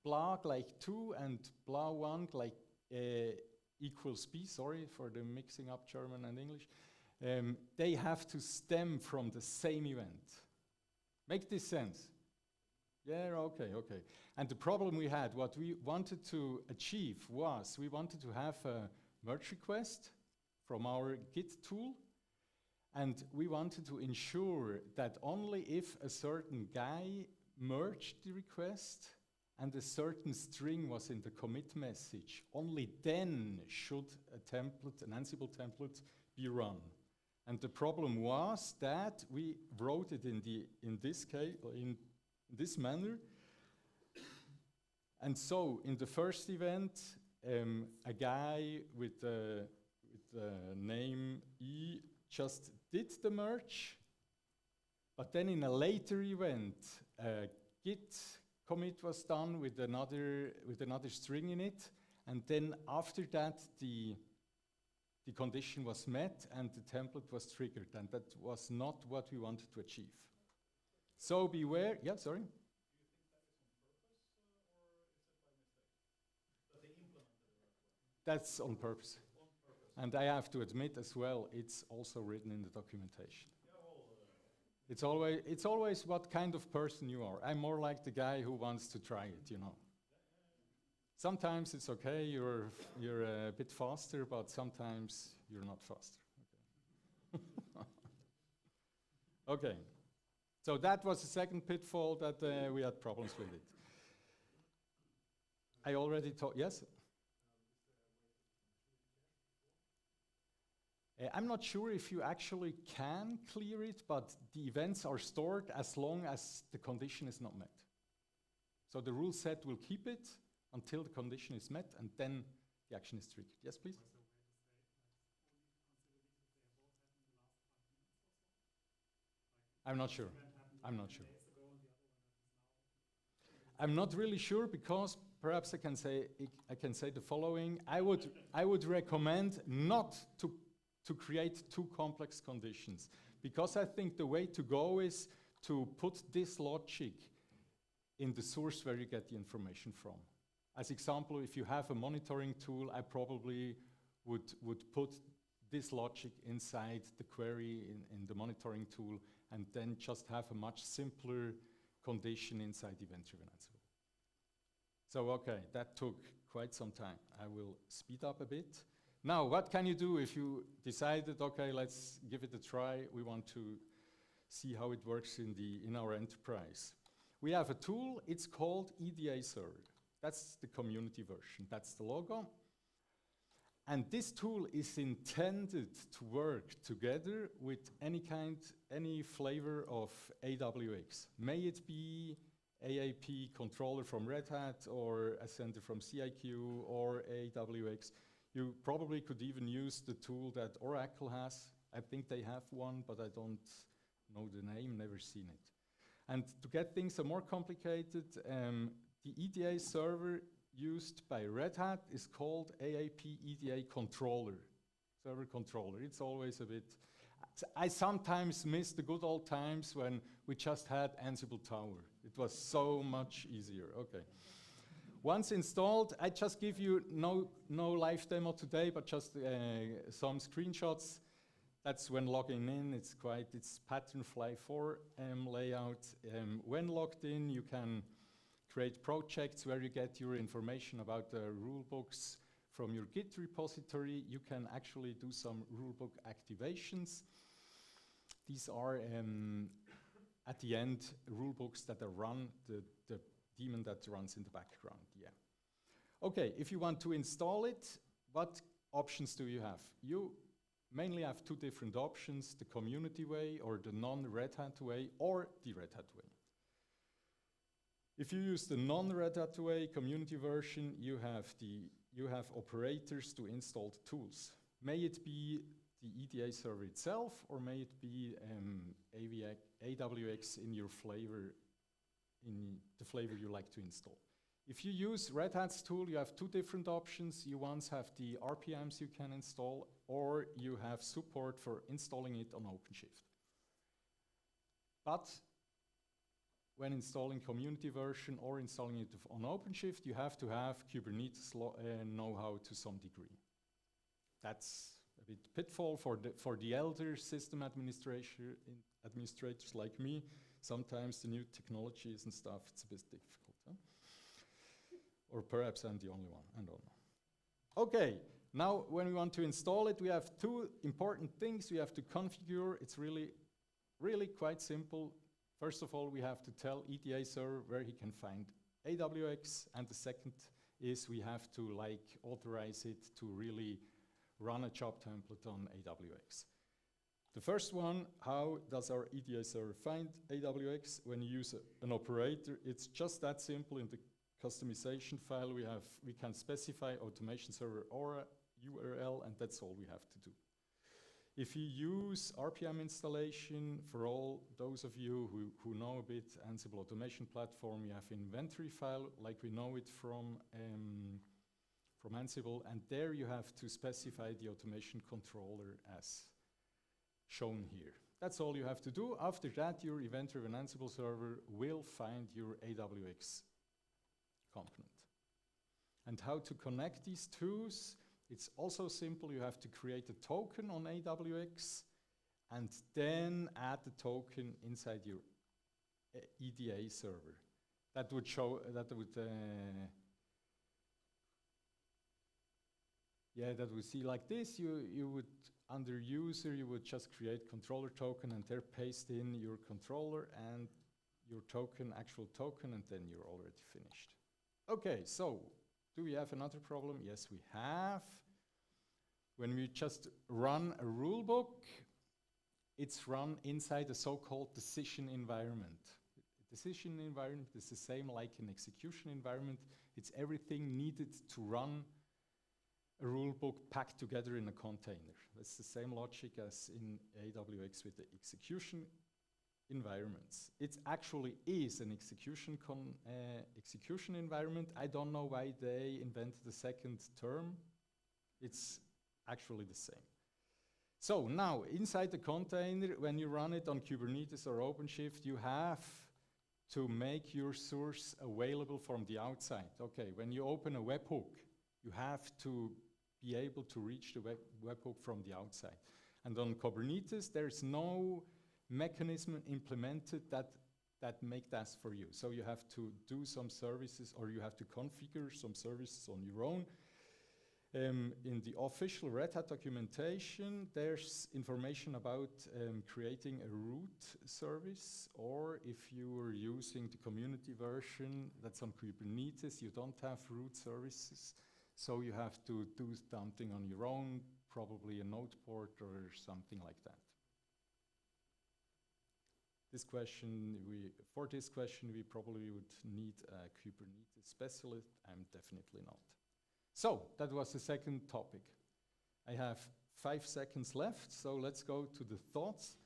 blah like 2 and blah1 like equals B, sorry for the mixing up German and English, they have to stem from the same event. Make this sense? Yeah, okay. And the problem we had, what we wanted to achieve was, we wanted to have a merge request from our Git tool, and we wanted to ensure that only if a certain guy merged the request and a certain string was in the commit message, only then should a template, an Ansible template, be run. And the problem was that we wrote it in this case, in this manner. And so in the first event, a guy with the name E just did the merge, but then in a later event, Git commit was done with another string in it, and then after that the condition was met and the template was triggered, and that was not what we wanted to achieve. So beware. Yeah, sorry. Do you think that is on purpose, or is it by mistake that they implemented it that way? That's on purpose. And I have to admit as well, it's also written in the documentation. Yeah, well, it's always what kind of person you are. I'm more like the guy who wants to try it, you know. Sometimes it's okay, you're a bit faster, but sometimes you're not faster. Okay. Okay. So that was the second pitfall that we had problems with it. I already talked, yes? I'm not sure if you actually can clear it, but the events are stored as long as the condition is not met. So the rule set will keep it until the condition is met, and then the action is triggered. Yes, please? I'm not sure. I'm not sure. I'm not really sure, because perhaps I can say the following. I would recommend not to create too complex conditions, because I think the way to go is to put this logic in the source where you get the information from. As example, if you have a monitoring tool, I probably would put this logic inside the query in the monitoring tool, and then just have a much simpler condition inside event-driven Ansible. So okay, that took quite some time. I will speed up a bit. Now, what can you do if you decided, okay, let's give it a try. We want to see how it works in our enterprise. We have a tool, it's called EDA Server. That's the community version, that's the logo. And this tool is intended to work together with any flavor of AWX. May it be AAP controller from Red Hat, or Ascender from CIQ, or AWX. You probably could even use the tool that Oracle has. I think they have one, but I don't know the name, never seen it. And to get things more complicated, the EDA server used by Red Hat is called AAP EDA controller, server controller. It's always a bit, I sometimes miss the good old times when we just had Ansible Tower. It was so much easier, okay. Once installed, I just give you no live demo today, but just some screenshots. That's when logging in. It's pattern fly 4 layout. When logged in, you can create projects where you get your information about the rule books from your Git repository. You can actually do some rulebook activations. These are, at the end, rulebooks that are run, the daemon that runs in the background, yeah. Okay, if you want to install it, what options do you have? You mainly have two different options, the community way, or the non-Red Hat way, or the Red Hat way. If you use the non-Red Hat way community version, you have operators to install the tools. May it be the EDA server itself, or may it be AWX in your flavor, in the flavor you like to install. If you use Red Hat's tool, you have two different options. You once have the RPMs you can install, or you have support for installing it on OpenShift. But when installing community version or installing it on OpenShift, you have to have Kubernetes know-how to some degree. That's a bit pitfall for the elder system administrators like me. Sometimes the new technologies and stuff, it's a bit difficult. Huh? Or perhaps I'm the only one, I don't know. Okay, now when we want to install it, we have two important things we have to configure. It's really quite simple. First of all, we have to tell EDA server where he can find AWX, and the second is we have to authorize it to really run a job template on AWX. The first one, how does our EDA server find AWX? When you use an operator, it's just that simple. In the customization file we can specify automation server or URL, and that's all we have to do. If you use RPM installation, for all those of you who know a bit Ansible automation platform, you have inventory file like we know it from Ansible, and there you have to specify the automation controller as shown here. That's all you have to do. After that, your event-driven Ansible server will find your AWX component. And how to connect these tools? It's also simple. You have to create a token on AWX and then add the token inside your EDA server. That would show, that would see like this. You would, under user, you would just create controller token and there paste in your controller and your token, actual token, and then you're already finished. Okay, so do we have another problem? Yes, we have. When we just run a rulebook, it's run inside a so-called decision environment. The decision environment is the same like an execution environment. It's everything needed to run a rulebook packed together in a container. That's the same logic as in AWX with the execution environments. It actually is an execution environment. I don't know why they invented the second term. It's actually the same. So now, inside the container, when you run it on Kubernetes or OpenShift, you have to make your source available from the outside. Okay, when you open a webhook, you have to be able to reach the webhook from the outside. And on Kubernetes, there's no mechanism implemented that make that for you. So you have to do some services, or you have to configure some services on your own. In the official Red Hat documentation, there's information about creating a root service, or if you are using the community version that's on Kubernetes, you don't have root services, so you have to do something on your own, probably a node port or something like that. For this question, we probably would need a Kubernetes specialist. I'm definitely not. So that was the second topic. I have 5 seconds left, so let's go to the thoughts.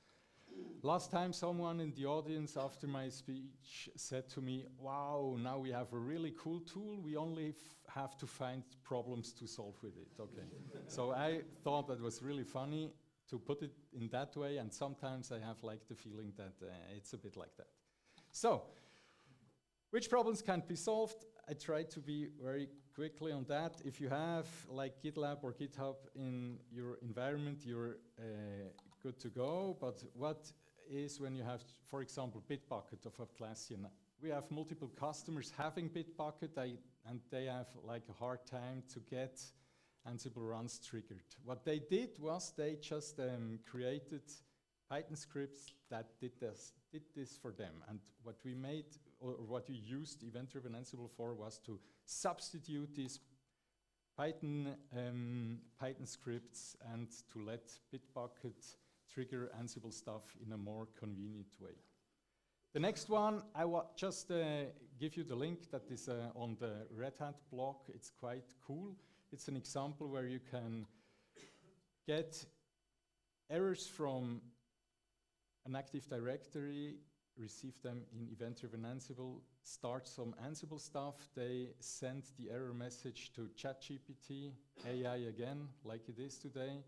Last time someone in the audience after my speech said to me, wow, now we have a really cool tool, we only have to find problems to solve with it. Okay. So I thought that was really funny to put it in that way, and sometimes I have like the feeling that it's a bit like that. So, which problems can't be solved? I try to be very quickly on that. If you have like GitLab or GitHub in your environment, you're good to go. But what is when you have, for example, Bitbucket of Atlassian? We have multiple customers having Bitbucket, and they have like a hard time to get Ansible runs triggered. What they did was they just created Python scripts that did this for them. And what we made, or what we used event-driven Ansible for, was to substitute these Python scripts and to let Bitbucket trigger Ansible stuff in a more convenient way. The next one, I just give you the link that is on the Red Hat blog. It's quite cool. It's an example where you can get errors from an Active Directory, receive them in event-driven Ansible, start some Ansible stuff. They send the error message to ChatGPT, AI again, like it is today.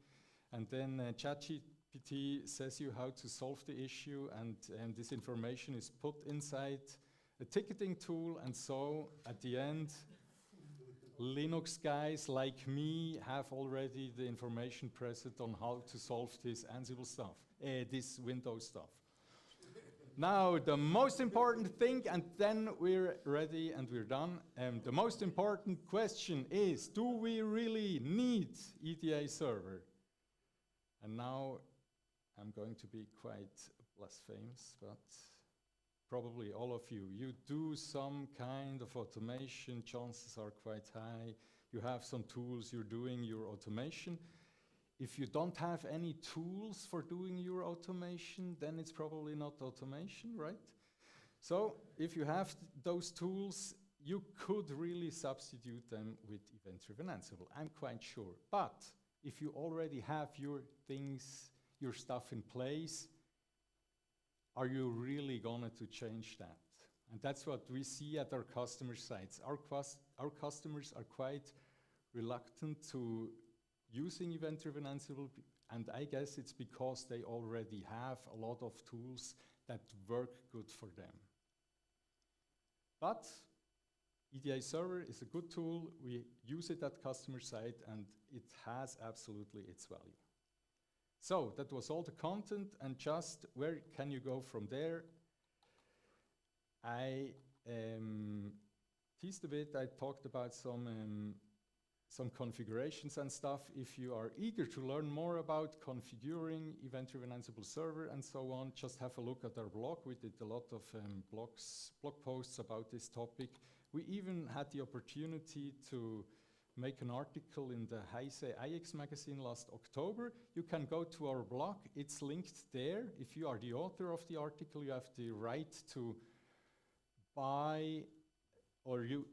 And then ChatGPT says you how to solve the issue, and this information is put inside a ticketing tool. And so at the end, Linux guys like me have already the information present on how to solve this Ansible stuff, this Windows stuff. Now, the most important thing, and then we're ready and we're done. The most important question is, do we really need EDA server? And now I'm going to be quite blasphemous, but probably all of you do some kind of automation, chances are quite high. You have some tools, you're doing your automation. If you don't have any tools for doing your automation, then it's probably not automation, right? So if you have those tools, you could really substitute them with event-driven Ansible, I'm quite sure. But if you already have your things, your stuff in place, are you really going to change that? And that's what we see at our customer sites. Our customers are quite reluctant to using event-driven Ansible, and I guess it's because they already have a lot of tools that work good for them. But EDA Server is a good tool. We use it at customer site, and it has absolutely its value. So that was all the content, and just where can you go from there? I teased a bit. I talked about some configurations and stuff. If you are eager to learn more about configuring event-driven Ansible server and so on, just have a look at our blog. We did a lot of blog posts about this topic. We even had the opportunity to make an article in the Heise IX magazine last October. You can go to our blog. It's linked there. If you are the author of the article, you have the right to buy, or you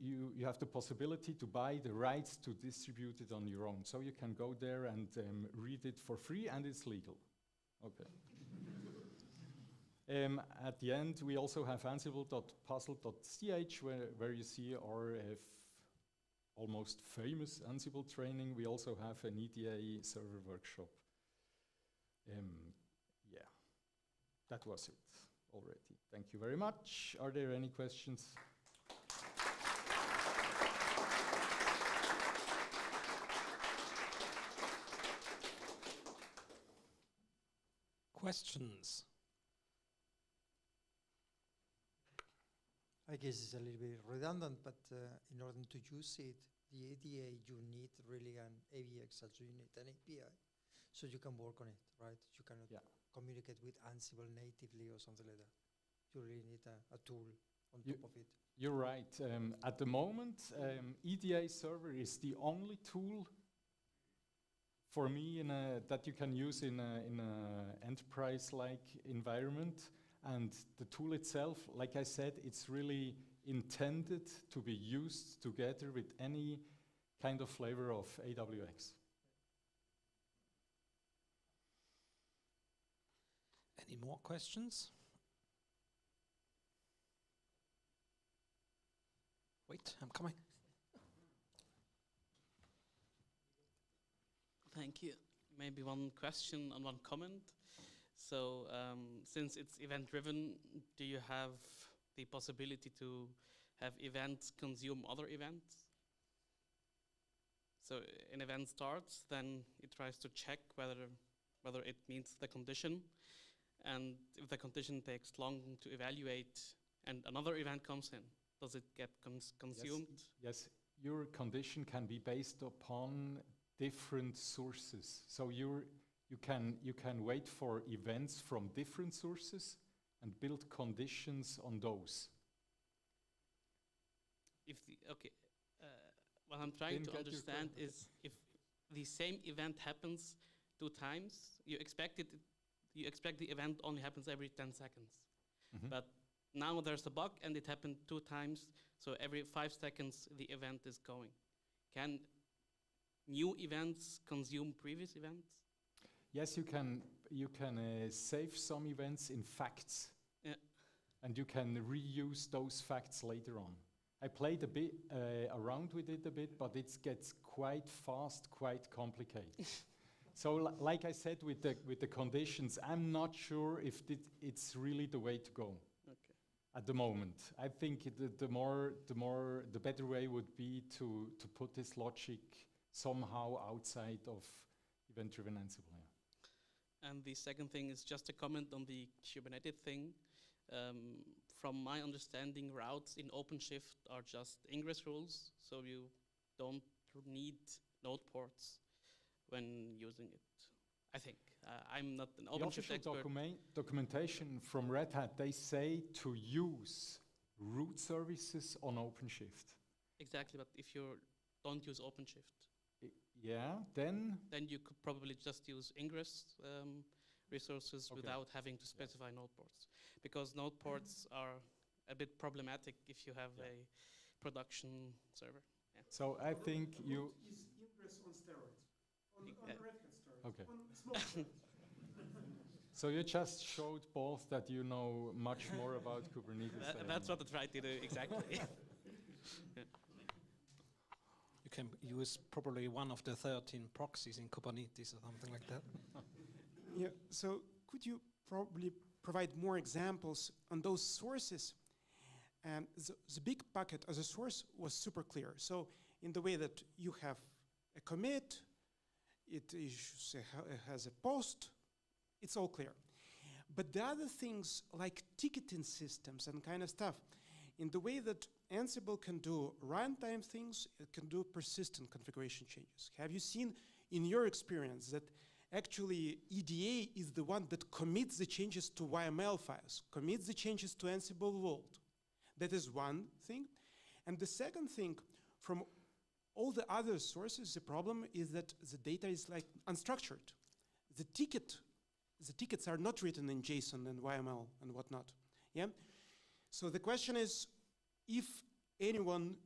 have the possibility to buy the rights to distribute it on your own. So you can go there and read it for free, and it's legal. Okay. At the end, we also have ansible.puzzle.ch, where you see our almost famous Ansible training. We also have an EDA server workshop. Yeah, that was it already. Thank you very much. Are there any questions? Questions? I guess it's a little bit redundant, but in order to use it, the ADA, you need really an AVX, also you need an API. So you can work on it, right? You cannot communicate with Ansible natively or something like that. You really need a tool on top of it. You're right. At the moment, EDA server is the only tool for me that you can use in an enterprise-like environment. And the tool itself, like I said, it's really intended to be used together with any kind of flavor of AWX. Any more questions? Wait, I'm coming. Thank you. Maybe one question and one comment. So since it's event-driven, do you have the possibility to have events consume other events? So an event starts, then it tries to check whether it meets the condition. And if the condition takes long to evaluate and another event comes in, does it get consumed? Yes, your condition can be based upon different sources. So you can wait for events from different sources and build conditions on those. What I'm trying to understand is if the same event happens 2 times, you expect the event only happens every 10 seconds. Mm-hmm. But now there's a bug and it happened 2 times, so every 5 seconds the event is going. Can new events consume previous events? Yes, you can save some events in facts. Yeah. And you can reuse those facts later on. I played a bit around with it a bit, but it gets quite fast, quite complicated. So like I said, with the conditions, I'm not sure if it's really the way to go. Okay. At the moment. I think the better way would be to put this logic somehow outside of event-driven Ansible. Yeah. And the second thing is just a comment on the Kubernetes thing. From my understanding, routes in OpenShift are just ingress rules, so you don't need node ports when using it, I think. I'm not an OpenShift expert. The documentation from Red Hat, they say to use root services on OpenShift. Exactly, but if you don't use OpenShift, then you could probably just use ingress resources without having to specify node ports, because node ports are a bit problematic if you have a production server. Yeah. So I think you is ingress on steroids, on Red Hat steroids, okay. On small steroids. So you just showed both that you know much more about Kubernetes. That's what I tried to do exactly. Yeah. You can use probably one of the 13 proxies in Kubernetes or something like that. Yeah, so could you probably provide more examples on those sources? The big bucket as a source was super clear. So in the way that you have a commit, it has a post, it's all clear. But the other things like ticketing systems and kind of stuff, in the way that Ansible can do runtime things, it can do persistent configuration changes. Have you seen in your experience that actually EDA is the one that commits the changes to YML files, commits the changes to Ansible Vault? That is one thing. And the second thing, from all the other sources, the problem is that the data is like unstructured. The tickets are not written in JSON and YML and whatnot. Yeah. So the question is, if anyone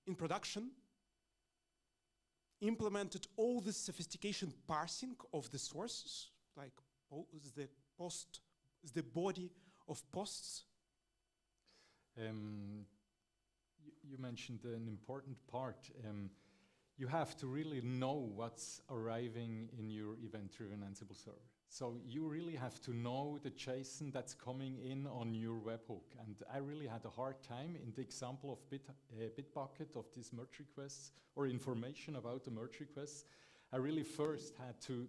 in production implemented all this sophistication parsing of the sources, like the body of posts? You mentioned an important part. You have to really know what's arriving in your event-driven Ansible server. So you really have to know the JSON that's coming in on your webhook. And I really had a hard time in the example of Bitbucket of these merge requests or information about the merge requests. I really first had to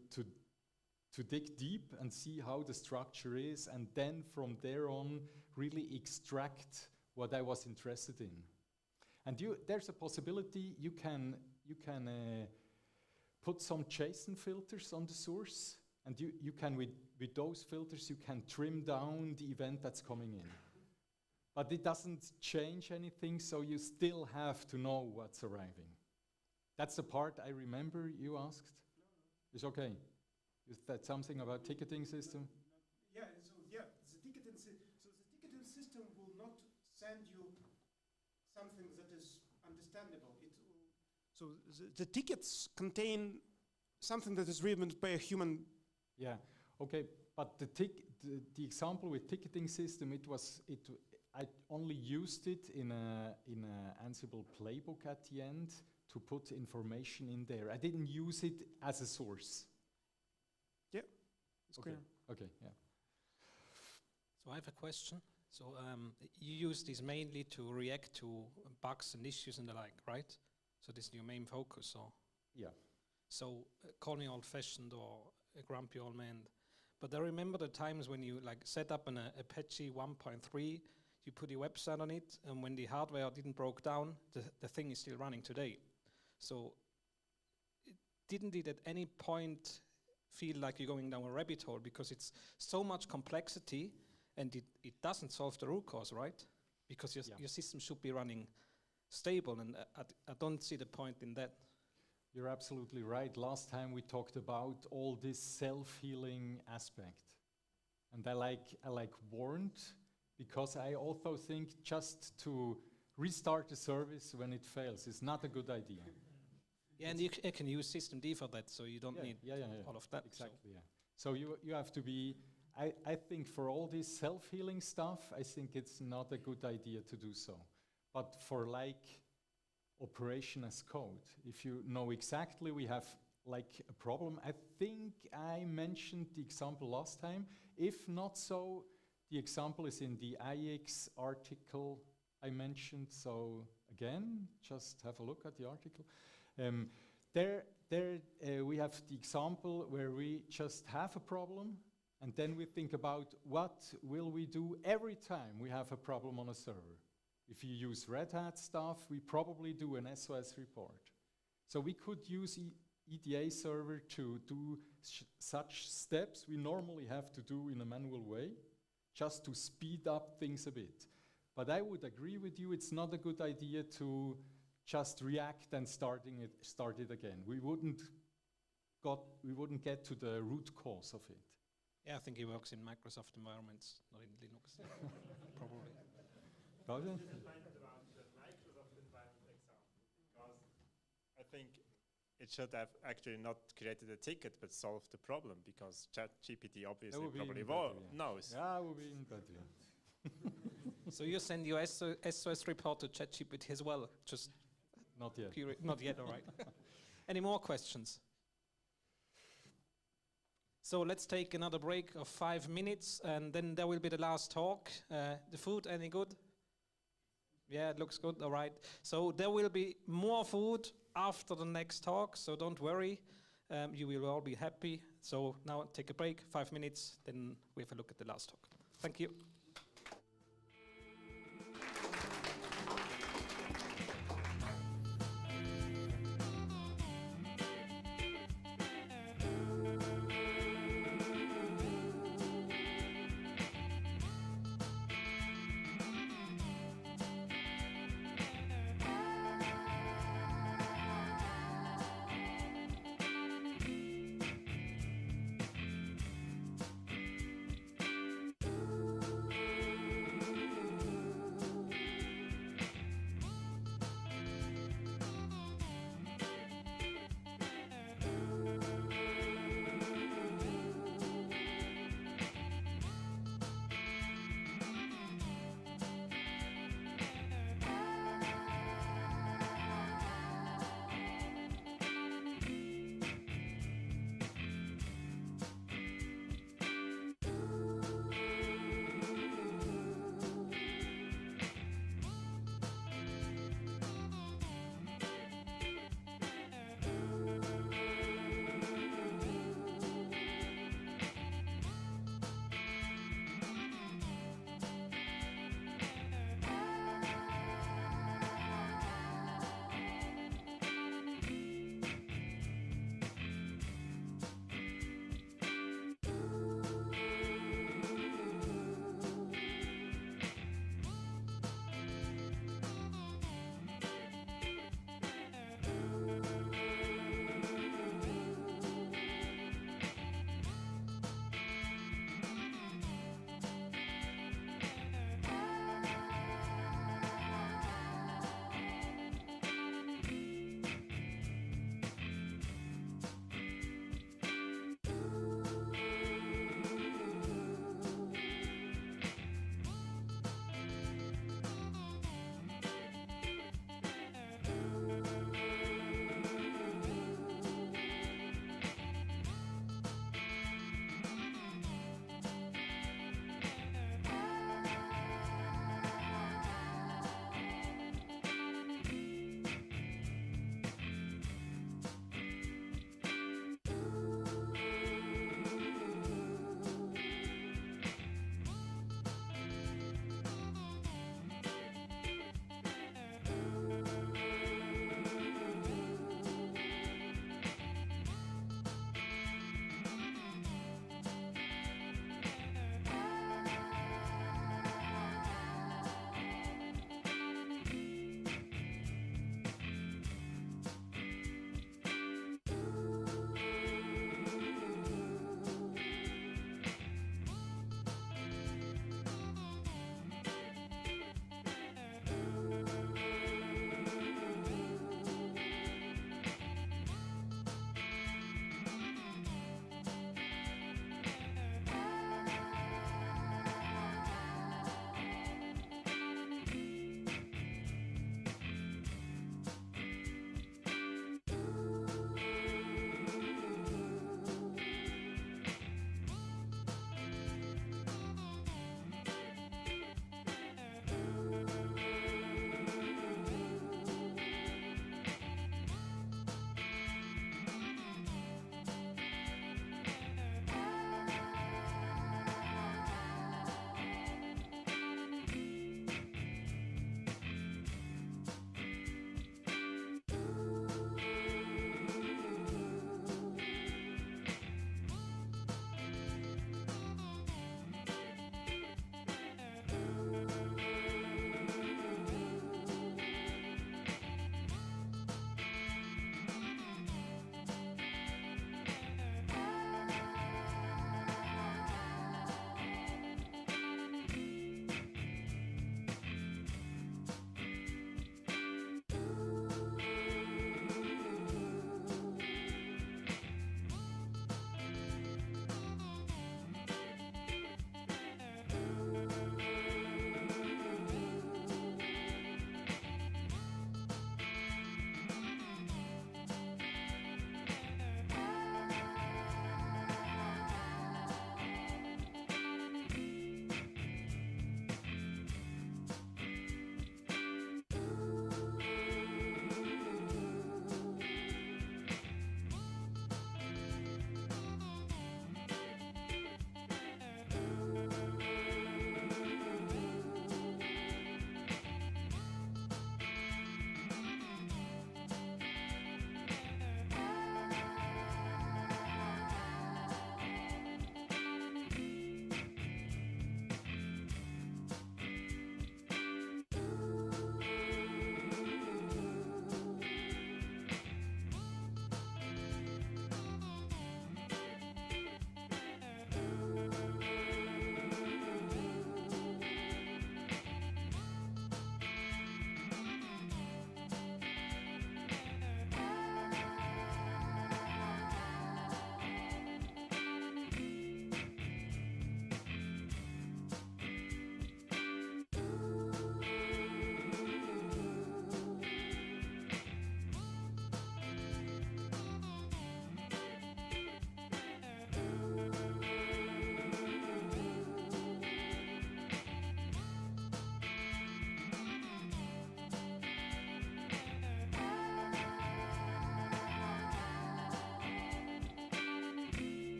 dig deep and see how the structure is, and then from there on really extract what I was interested in. And there's a possibility you can put some JSON filters on the source, and you can, with those filters, you can trim down the event that's coming in. But it doesn't change anything, so you still have to know what's arriving. That's the part I remember you asked. It's okay. Is that something about ticketing system? Yeah, the ticketing system will not send you something that is understandable. So the tickets contain something that is written by a human. Yeah, okay, but the example with ticketing system, I only used it in a Ansible playbook at the end to put information in there. I didn't use it as a source. Yeah, it's okay. Clear. Okay, yeah. So I have a question. So you use this mainly to react to bugs and issues and the like, right? So this is your main focus, or? Yeah. So call me old-fashioned or a grumpy old man, but I remember the times when you like set up an Apache 1.3, you put your website on it, and when the hardware didn't broke down, the thing is still running today. So didn't it at any point feel like you're going down a rabbit hole, because it's so much complexity and it doesn't solve the root cause, right? Because your system should be running stable, and I don't see the point in that. You're absolutely right. Last time we talked about all this self-healing aspect. And I like warned, because I also think just to restart the service when it fails is not a good idea. Yeah, and you can use systemd for that, so you don't need all of that. Exactly, yeah. So you have to be, I think for all this self-healing stuff, I think it's not a good idea to do so. But for like operation as code, if you know exactly we have like a problem, I think I mentioned the example last time. If not so, the example is in the IX article I mentioned. So again, just have a look at the article. There we have the example where we just have a problem, and then we think about what will we do every time we have a problem on a server. If you use Red Hat stuff, we probably do an SOS report. So we could use EDA server to do such steps we normally have to do in a manual way, just to speed up things a bit. But I would agree with you, it's not a good idea to just react and start it again. We wouldn't get to the root cause of it. Yeah, I think it works in Microsoft environments, not in Linux, probably. Gaudenz? About the Microsoft environment example, because I think it should have actually not created a ticket, but solved the problem, because ChatGPT obviously probably knows. Yeah, it would be even better. So you send your SOS report to ChatGPT as well? Just not yet. Not yet, all right. Any more questions? So let's take another break of 5 minutes, and then there will be the last talk. The food, any good? Yeah, it looks good, all right. So there will be more food after the next talk, so don't worry. You will all be happy. So now take a break, 5 minutes, then we have a look at the last talk. Thank you.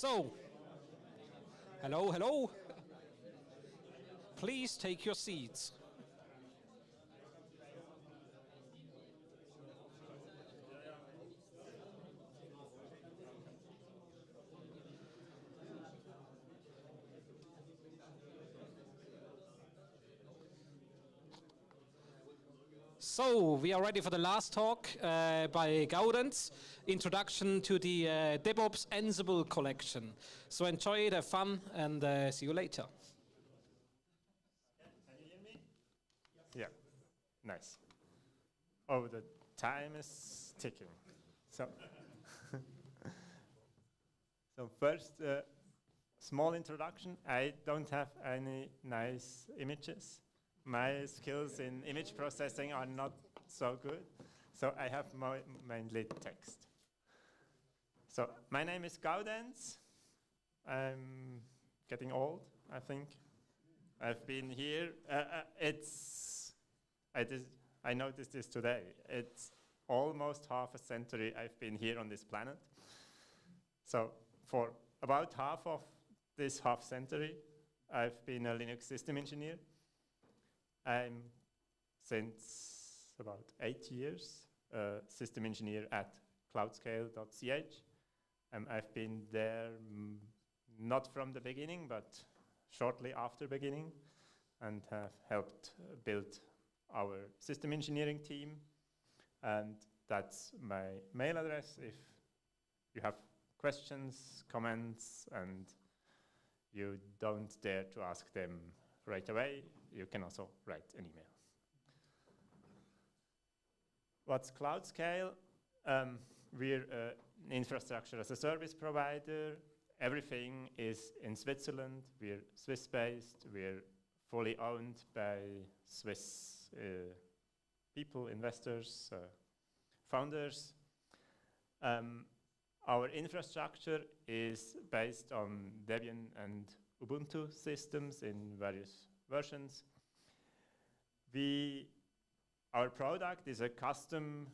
So, hello, hello. Please take your seats. So, we are ready for the last talk by Gaudenz, Introduction to the DebOps Ansible collection. So enjoy it, have fun, and see you later. Can you hear me? Yeah, nice. Oh, the time is ticking. So, so first, small introduction. I don't have any nice images. My skills in image processing are not so good, so I have mainly text. So my name is Gaudenz. I'm getting old, I think. I've been here. I noticed this today. It's almost half a century I've been here on this planet. So for about half of this half century, I've been a Linux system engineer. I'm, since about 8 years, a system engineer at cloudscale.ch. I've been there not from the beginning, but shortly after beginning, and have helped build our system engineering team. And that's my mail address if you have questions, comments, and you don't dare to ask them right away, you can also write an email. What's Cloudscale? We're an infrastructure as a service provider. Everything is in Switzerland. We're Swiss-based. We're fully owned by Swiss people, investors, founders. Our infrastructure is based on Debian and Ubuntu systems in various versions. Our product is a custom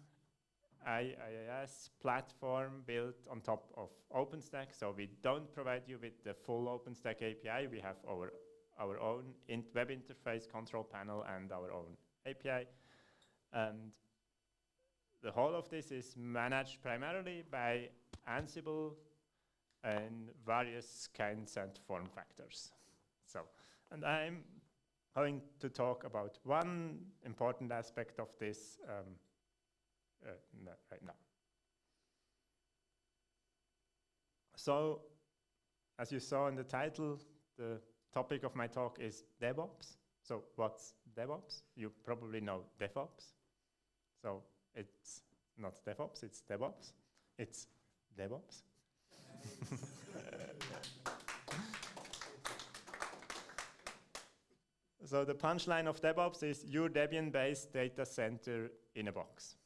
IaaS platform built on top of OpenStack. So we don't provide you with the full OpenStack API. We have our own web interface, control panel, and our own API. And the whole of this is managed primarily by Ansible and various kinds and form factors. So, and I'm going to talk about one important aspect of this right now. So, as you saw in the title, the topic of my talk is DevOps. So, what's DevOps? You probably know DevOps. So, it's not DevOps, it's DevOps. It's DevOps. So the punchline of DevOps is your Debian-based data center in a box.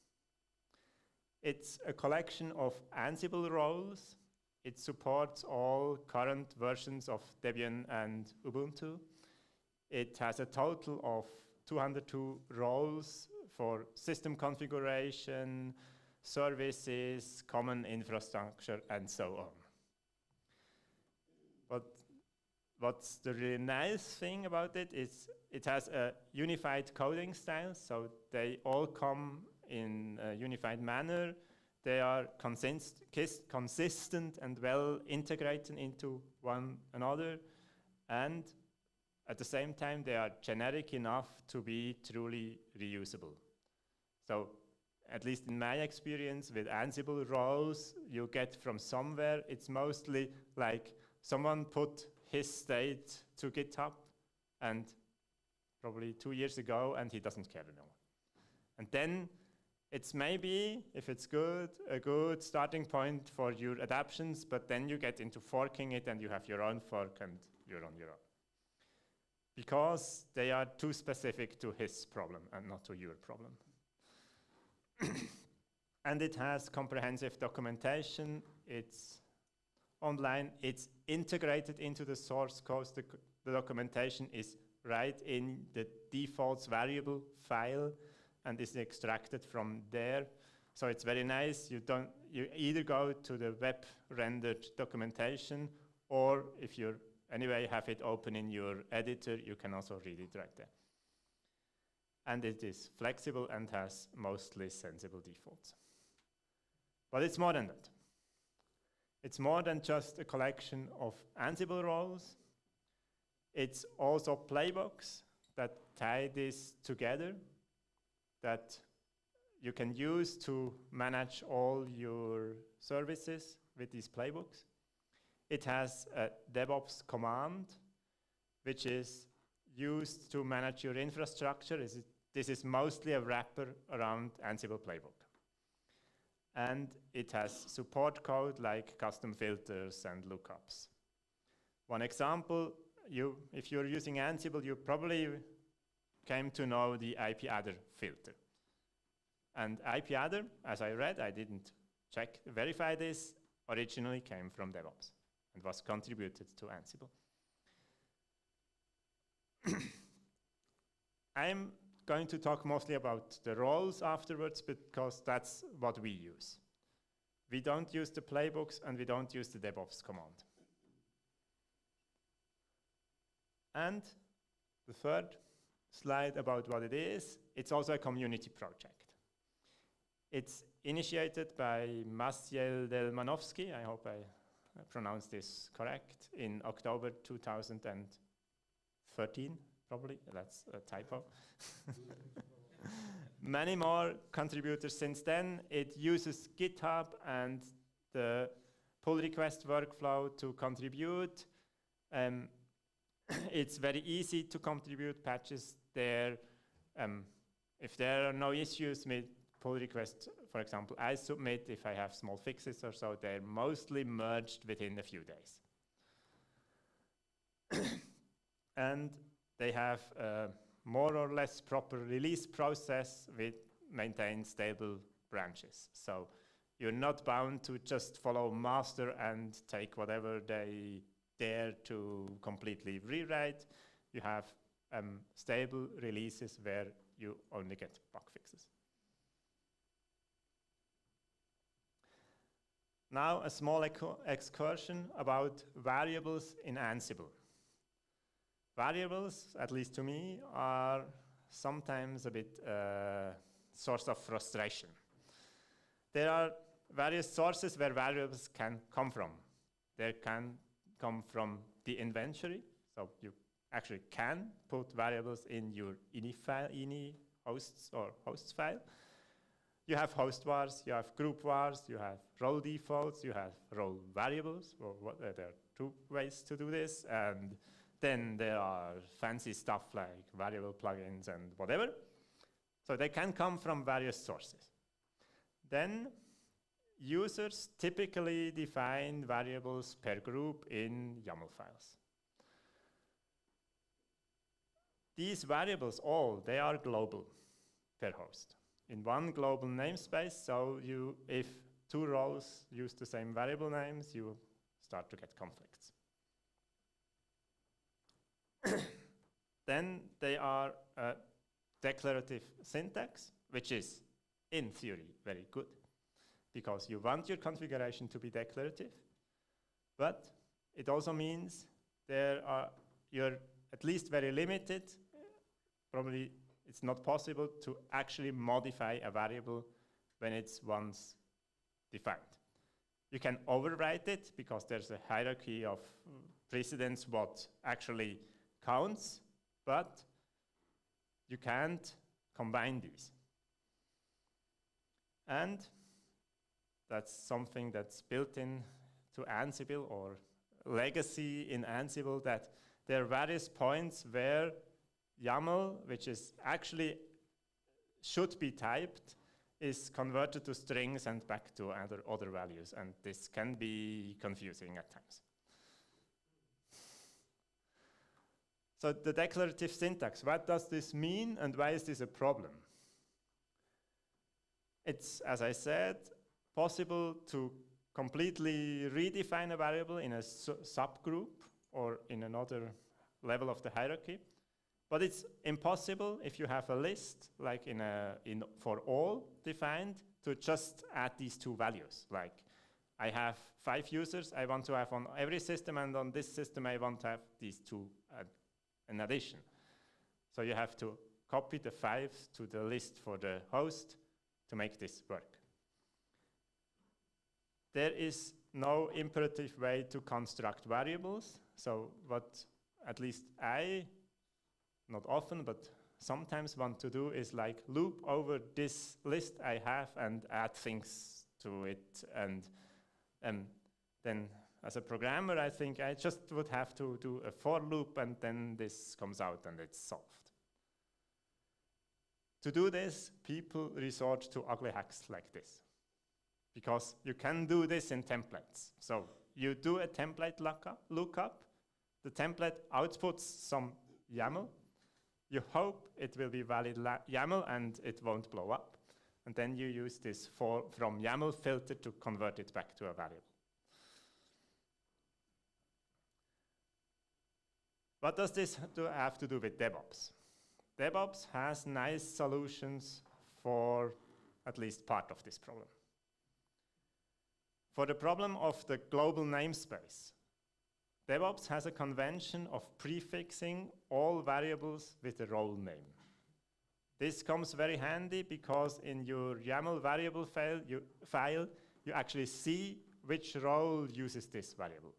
It's a collection of Ansible roles. It supports all current versions of Debian and Ubuntu. It has a total of 202 roles for system configuration, services, common infrastructure, and so on. But what's the really nice thing about it is it has a unified coding style, so they all come in a unified manner. They are consistent and well integrated into one another, and at the same time they are generic enough to be truly reusable. So at least in my experience with Ansible roles you get from somewhere, it's mostly like someone put his state to GitHub and probably 2 years ago, and he doesn't care anymore. And then it's maybe, if it's good, a good starting point for your adaptions, but then you get into forking it and you have your own fork and you're on your own. Because they are too specific to his problem and not to your problem. And it has comprehensive documentation. It's online. It's integrated into the source code. The documentation is right in the defaults variable file and is extracted from there. So it's very nice. You either go to the web rendered documentation, or if you anyway have it open in your editor, you can also read it right there. And it is flexible and has mostly sensible defaults. But it's more than that. It's more than just a collection of Ansible roles. It's also playbooks that tie this together, that you can use to manage all your services with these playbooks. It has a DebOps command, which is used to manage your infrastructure. This is mostly a wrapper around Ansible playbook. And it has support code like custom filters and lookups. One example, if you're using Ansible, you probably came to know the IP-adder filter. And IP-adder, as I read, I didn't verify this, originally came from DevOps and was contributed to Ansible. I'm going to talk mostly about the roles afterwards because that's what we use. We don't use the playbooks and we don't use the DebOps command. And the third slide about what it is, it's also a community project. It's initiated by Maciej Delmanowski, I hope I pronounced this correct, in October 2013, probably, that's a typo. Many more contributors since then. It uses GitHub and the pull request workflow to contribute. It's very easy to contribute patches there. If there are no issues with pull request, for example, I submit if I have small fixes or so, they're mostly merged within a few days. And they have a more or less proper release process with maintained stable branches. So you're not bound to just follow master and take whatever they dare to completely rewrite. You have stable releases where you only get bug fixes. Now a small excursion about variables in Ansible. Variables, at least to me, are sometimes a bit source of frustration. There are various sources where variables can come from. They can come from the inventory, so you actually can put variables in your ini hosts or hosts file. You have host vars, you have group vars, you have role defaults, you have role variables. Well, there are two ways to do this, and then there are fancy stuff like variable plugins and whatever. So they can come from various sources. Then users typically define variables per group in YAML files. These variables they are global per host. In one global namespace, so if two roles use the same variable names, you start to get conflicts. Then they are a declarative syntax, which is, in theory, very good, because you want your configuration to be declarative, but it also means you're at least very limited. Probably it's not possible to actually modify a variable when it's once defined. You can overwrite it because there's a hierarchy of precedence what actually counts, but you can't combine these. And that's something that's built in to Ansible or legacy in Ansible, that there are various points where YAML, which is actually should be typed, is converted to strings and back to other values, and this can be confusing at times. So the declarative syntax, what does this mean and why is this a problem? It's, as I said, possible to completely redefine a variable in a subgroup or in another level of the hierarchy. But it's impossible if you have a list, like for all defined, to just add these two values. Like, I have 5 users I want to have on every system, and on this system I want to have these two in addition. So you have to copy the 5 to the list for the host to make this work. There is no imperative way to construct variables. So what at least I, not often, but sometimes want to do is like loop over this list I have and add things to it. And then as a programmer, I think I just would have to do a for loop, and then this comes out and it's solved. To do this, people resort to ugly hacks like this, because you can do this in templates. So you do a template lookup, the template outputs some YAML, you hope it will be valid YAML and it won't blow up, and then you use this from YAML filter to convert it back to a variable. What does this have to do with DebOps? DebOps has nice solutions for at least part of this problem. For the problem of the global namespace, DebOps has a convention of prefixing all variables with a role name. This comes very handy because in your YAML variable file, you actually see which role uses this variable.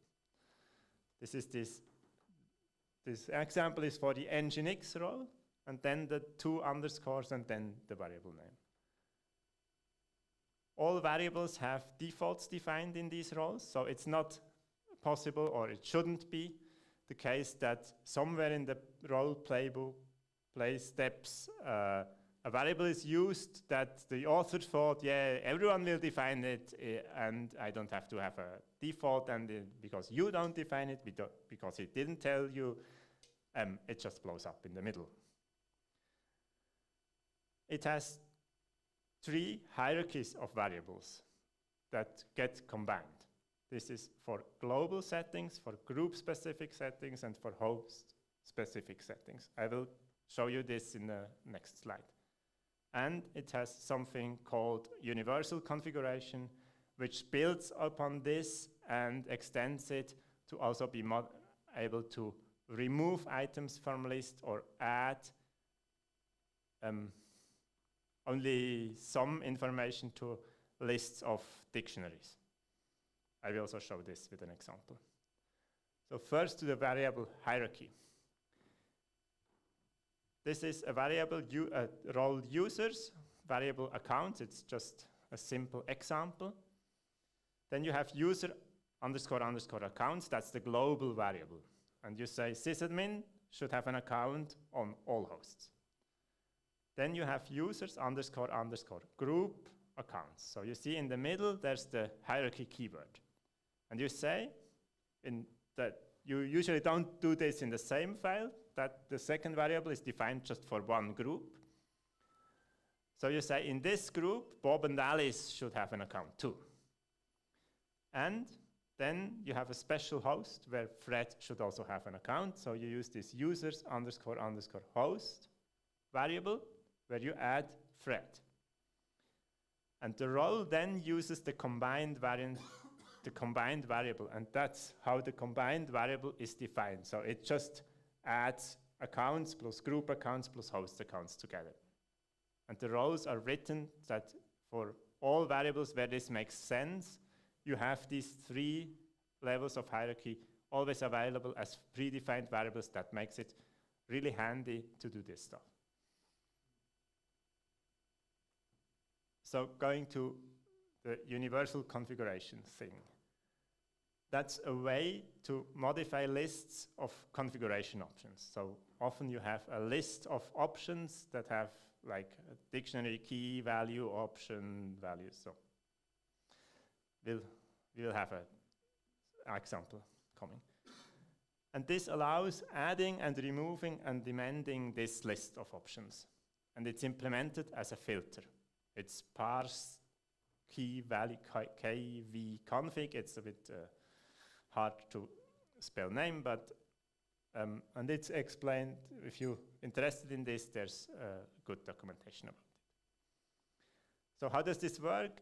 This example is for the Nginx role, and then the 2 underscores, and then the variable name. All variables have defaults defined in these roles, so it's not possible, or it shouldn't be, the case that somewhere in the role play steps, a variable is used that the author thought, yeah, everyone will define it, and I don't have to have a default, and because you don't define it, because it didn't tell you, it just blows up in the middle. It has 3 hierarchies of variables that get combined. This is for global settings, for group-specific settings, and for host-specific settings. I will show you this in the next slide. And it has something called universal configuration, which builds upon this and extends it to also be able to remove items from list or add only some information to lists of dictionaries. I will also show this with an example. So first to the variable hierarchy. This is a variable role users, variable accounts. It's just a simple example. Then you have user underscore underscore accounts. That's the global variable. And you say sysadmin should have an account on all hosts. Then you have users underscore underscore group accounts. So you see in the middle, there's the hierarchy keyword. And you say that you usually don't do this in the same file, that the second variable is defined just for one group. So you say in this group, Bob and Alice should have an account too. And then you have a special host where Fred should also have an account. So you use this users underscore underscore host variable where you add Fred. And the role then uses the combined variable, and that's how the combined variable is defined. So it just adds accounts plus group accounts plus host accounts together. And the roles are written that for all variables where this makes sense, you have these 3 levels of hierarchy always available as predefined variables. That makes it really handy to do this stuff. So going to the universal configuration thing. That's a way to modify lists of configuration options. So often you have a list of options that have like a dictionary key value, option values. So we'll have an example coming. And this allows adding and removing and amending this list of options. And it's implemented as a filter. It's parse key value kv config. It's a bit hard to spell name, but and it's explained. If you're interested in this, there's good documentation about it. So how does this work?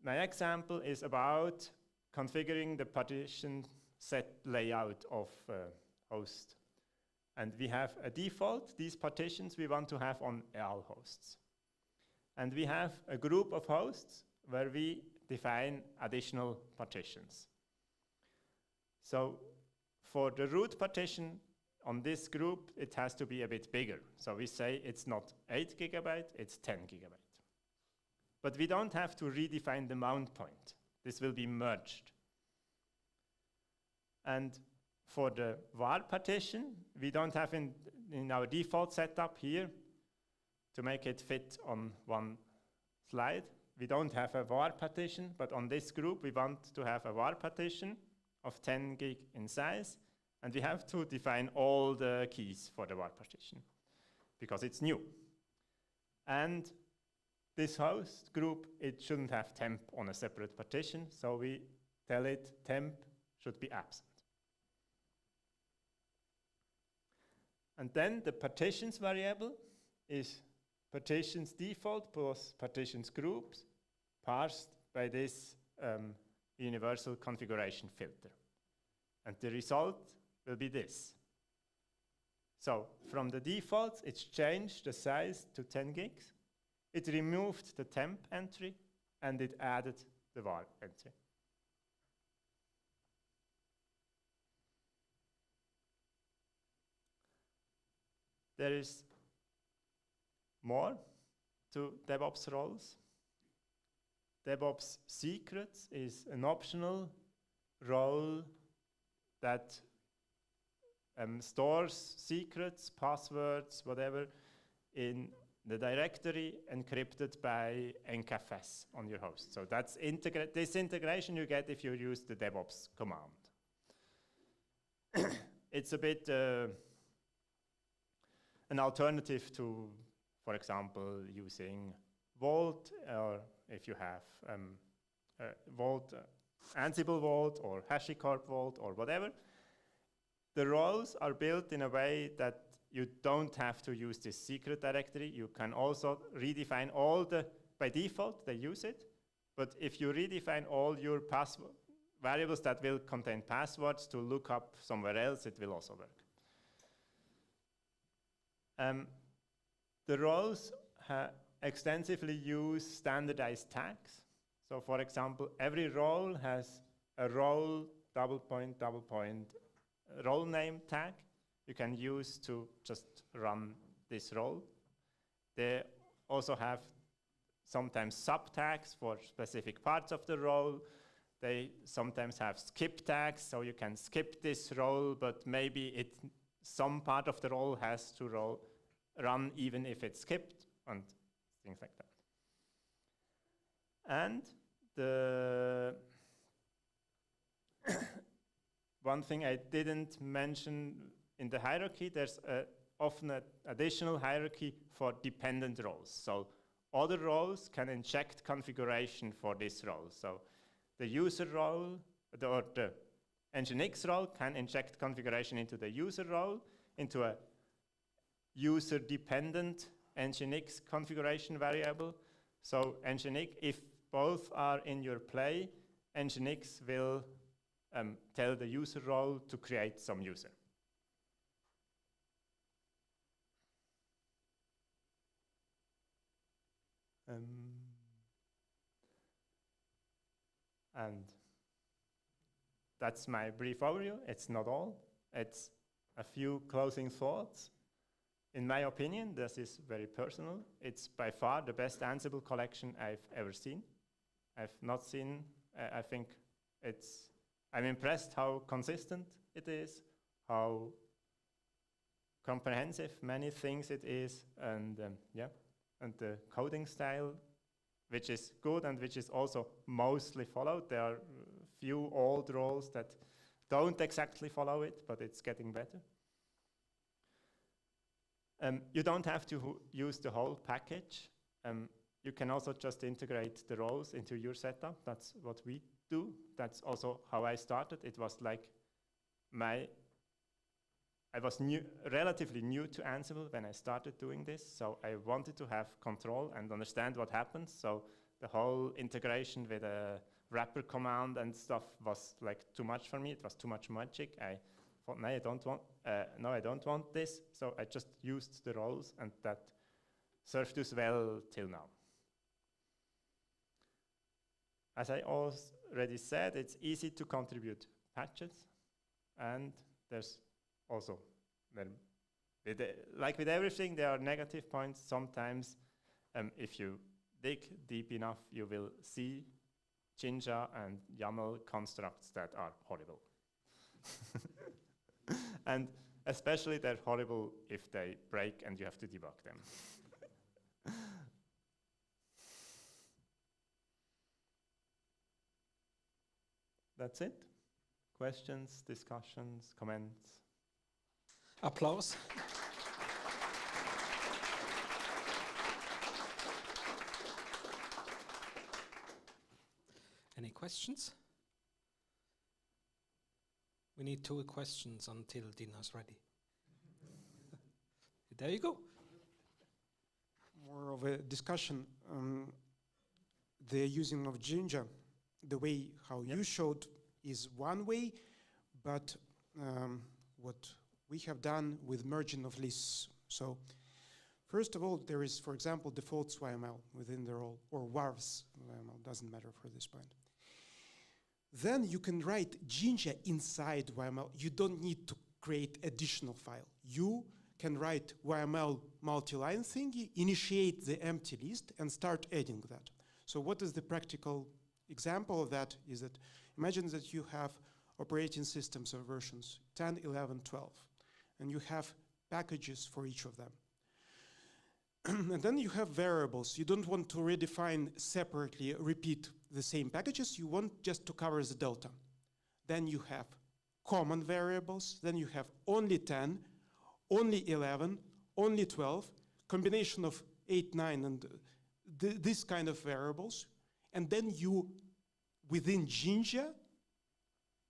My example is about configuring the partition set layout of host. And we have a default, these partitions we want to have on all hosts. And we have a group of hosts where we define additional partitions. So for the root partition on this group, it has to be a bit bigger. So we say it's not 8 GB, it's 10 GB. But we don't have to redefine the mount point. This will be merged. And for the var partition, we don't have in our default setup here to make it fit on one slide. We don't have a var partition, but on this group, we want to have a var partition of 10 gig in size, and we have to define all the keys for the var partition because it's new. And this host group, it shouldn't have temp on a separate partition, so we tell it temp should be absent. And then the partitions variable is partitions default plus partitions groups parsed by this universal configuration filter. And the result will be this. So from the defaults, it's changed the size to 10 gigs. It removed the temp entry, and it added the var entry. There is more to DevOps roles. DevOps secrets is an optional role that stores secrets, passwords, whatever, in the directory encrypted by encapfs on your host. So that's this integration you get if you use the DevOps command. It's a bit an alternative to, for example, using Vault, or if you have Vault, Ansible Vault, or HashiCorp Vault, or whatever. The roles are built in a way that you don't have to use this secret directory. You can also redefine all by default, they use it. But if you redefine all your variables that will contain passwords to look up somewhere else, it will also work. The roles extensively use standardized tags. So for example, every role has a role, double point, role name tag you can use to just run this role. They also have sometimes subtags for specific parts of the role. They sometimes have skip tags, so you can skip this role, but maybe some part of the role has to run even if it's skipped, and things like that. And the one thing I didn't mention in the hierarchy, there's often an additional hierarchy for dependent roles. So other roles can inject configuration for this role. So the user role, or the Nginx role can inject configuration into the user role, into a user-dependent Nginx configuration variable. So Nginx, if both are in your play, Nginx will tell the user role to create some user. And that's my brief overview. It's not all. It's a few closing thoughts. In my opinion, this is very personal. It's by far the best Ansible collection I've ever seen. I've not seen, I think I'm impressed how consistent it is, how comprehensive many things it is, and and the coding style, which is good and which is also mostly followed. There are few old roles that don't exactly follow it, but it's getting better. You don't have to use the whole package. You can also just integrate the roles into your setup. That's what we do. That's also how I started. It was like my I was relatively new to Ansible when I started doing this, so I wanted to have control and understand what happens. So the whole integration with a wrapper command and stuff was like too much for me. It was too much magic. I thought, no, I don't want this. So I just used the roles, and that served us well till now. As I already said, it's easy to contribute patches, and there's also, like with everything, there are negative points. Sometimes, if you dig deep enough, you will see Jinja and YAML constructs that are horrible. And especially they're horrible if they break and you have to debug them. That's it. Questions, discussions, comments? Applause. Any questions? We need 2 questions until dinner's ready. There you go. More of a discussion. The using of Jinja, the way how you showed is one way, but what we have done with merging of lists. So first of all, there is, for example, defaults YML within the role, or warves YML, doesn't matter for this point. Then you can write Jinja inside YML. You don't need to create additional file. You can write YML multi-line thingy, initiate the empty list, and start adding that. So what is the practical example of that is that imagine that you have operating systems or versions 10, 11, 12, and you have packages for each of them. And then you have variables. You don't want to redefine separately, repeat the same packages. You want just to cover the delta. Then you have common variables. Then you have only 10, only 11, only 12, combination of 8, 9, and this kind of variables. And then you, within Jinja,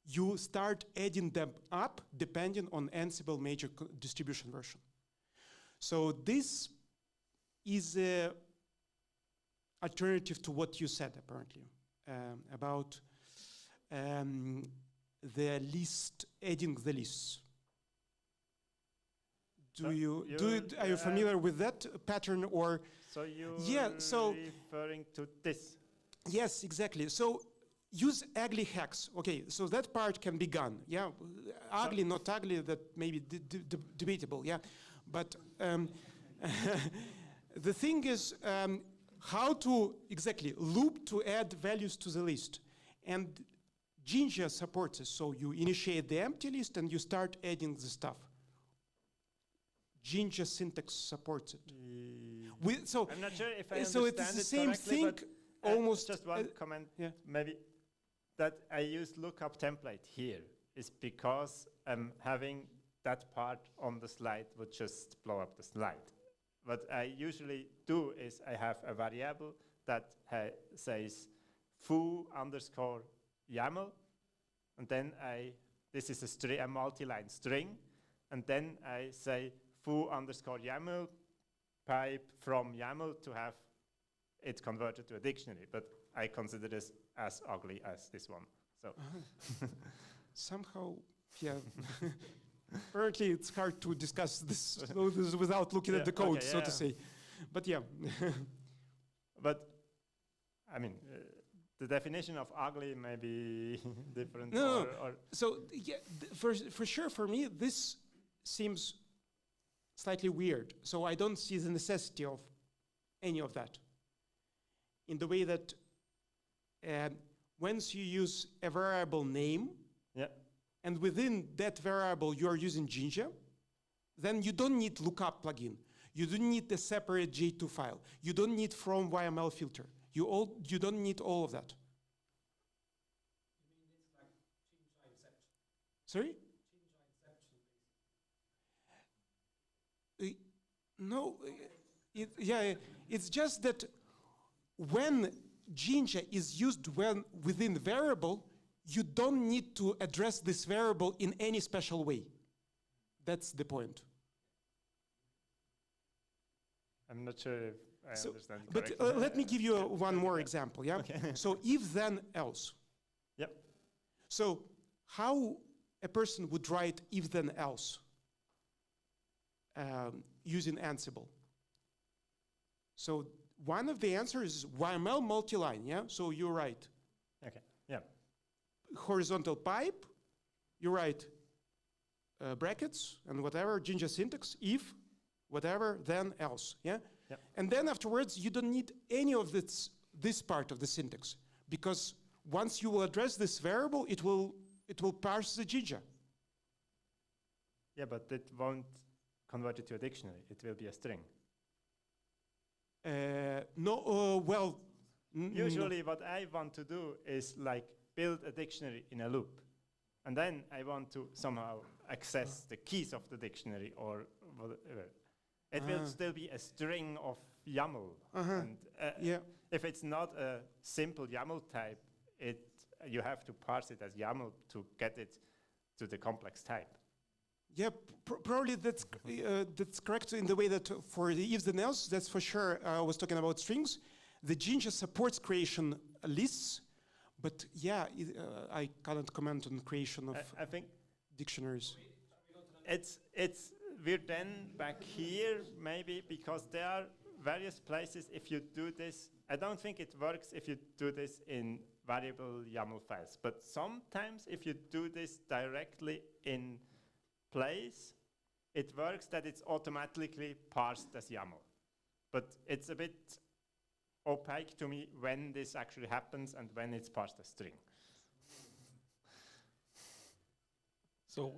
you start adding them up depending on Ansible major distribution version. So this is an alternative to what you said, apparently, about the list, adding the lists. Are you familiar with that pattern, or? So you're referring to this? Yes, exactly. So use ugly hacks. Okay, so that part can be gone. Yeah, ugly, not ugly, that may be debatable. Yeah, but the thing is how to exactly loop to add values to the list. And Jinja supports it. So you initiate the empty list and you start adding the stuff. Jinja syntax supports it. So I'm not sure if I so understand it's the same thing. Almost just one comment, maybe, that I use lookup template here is because having that part on the slide would just blow up the slide. What I usually do is I have a variable that says foo underscore YAML, and then this is a multi-line string, and then I say foo underscore YAML pipe from YAML to have it converted to a dictionary, but I consider this as ugly as this one. So somehow, yeah. Apparently, it's hard to discuss this without looking at the code, so to say. But yeah. But I mean, the definition of ugly may be different. No. So yeah, for sure, for me, this seems slightly weird. So I don't see the necessity of any of that. In the way that once you use a variable name, and within that variable you are using Jinja, then you don't need lookup plugin. You don't need a separate J2 file. You don't need from YML filter. You don't need all of that. You mean it's like Jinja inception? Sorry? Jinja inception. No, it's just that when Jinja is used within variable, you don't need to address this variable in any special way. That's the point. I'm not sure if I understand but correctly. let me give you one more example, yeah? Okay. So if then else. Yep. So how a person would write if then else using Ansible? So one of the answers is YML multi-line, yeah? So you write. Okay, yeah. Horizontal pipe, you write brackets and whatever, Jinja syntax, if, whatever, then else, yeah? Yep. And then afterwards, you don't need any of this part of the syntax, because once you will address this variable, it will parse the Jinja. Yeah, but it won't convert it to a dictionary. It will be a string. Well, usually what I want to do is like build a dictionary in a loop. And then I want to somehow access the keys of the dictionary or whatever. It will still be a string of YAML. And yeah. if it's not a simple YAML type, you have to parse it as YAML to get it to the complex type. Yeah, probably that's correct in the way that for the ifs and else, that's for sure. I was talking about strings. The Jinja supports creation lists, but yeah, I cannot comment on creation of I think dictionaries. We're then back here maybe because there are various places if you do this. I don't think it works if you do this in variable YAML files, but sometimes if you do this directly in place, it works that it's automatically parsed as YAML. But it's a bit opaque to me when this actually happens and when it's parsed as string. So,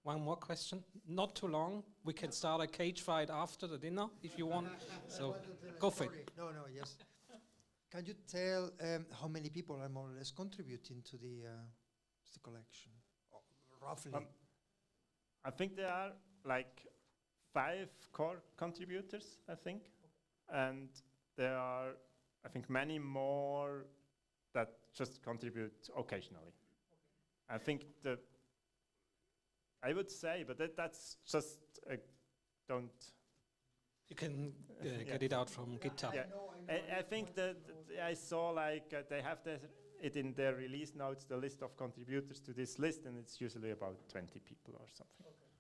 one more question. Not too long. We can start a cage fight after the dinner if you want. So, go for it. No, yes. Can you tell how many people are more or less contributing to the collection? Roughly. I think there are like 5 core contributors, I think. And there are, I think, many more that just contribute occasionally. I think I would say, but that's just, don't... You can get it out from GitHub. Yeah. I think that I saw like they have it in their release notes, the list of contributors to this list, and it's usually about 20 people or something. Okay.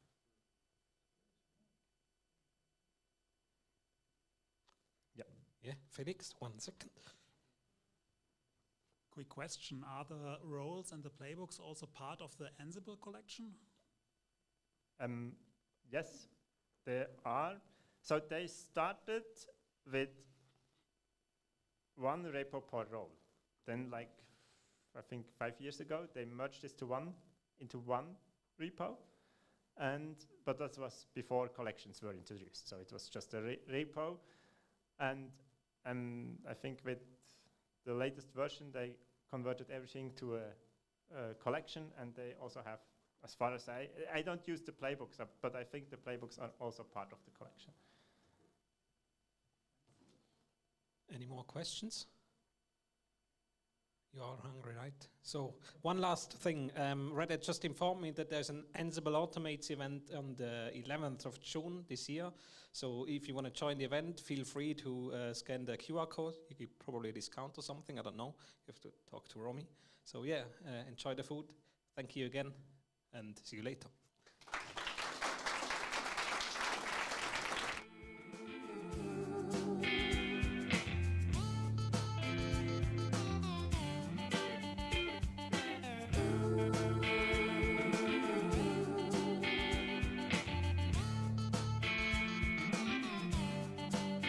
Yeah, Felix, 1 second. Quick question, are the roles and the playbooks also part of the Ansible collection? Yes, they are. So they started with 1 repo per role. Then like, I think 5 years ago, they merged this into one repo. But that was before collections were introduced. So it was just a repo. And I think with the latest version, they converted everything to a collection. And they also have, as far as I don't use the playbooks, but I think the playbooks are also part of the collection. Any more questions? You are hungry, right? So one last thing. Reddit just informed me that there's an Ansible Automates event on the 11th of June this year. So if you want to join the event, feel free to scan the QR code. You get probably a discount or something. I don't know. You have to talk to Romy. So yeah, enjoy the food. Thank you again, and see you later.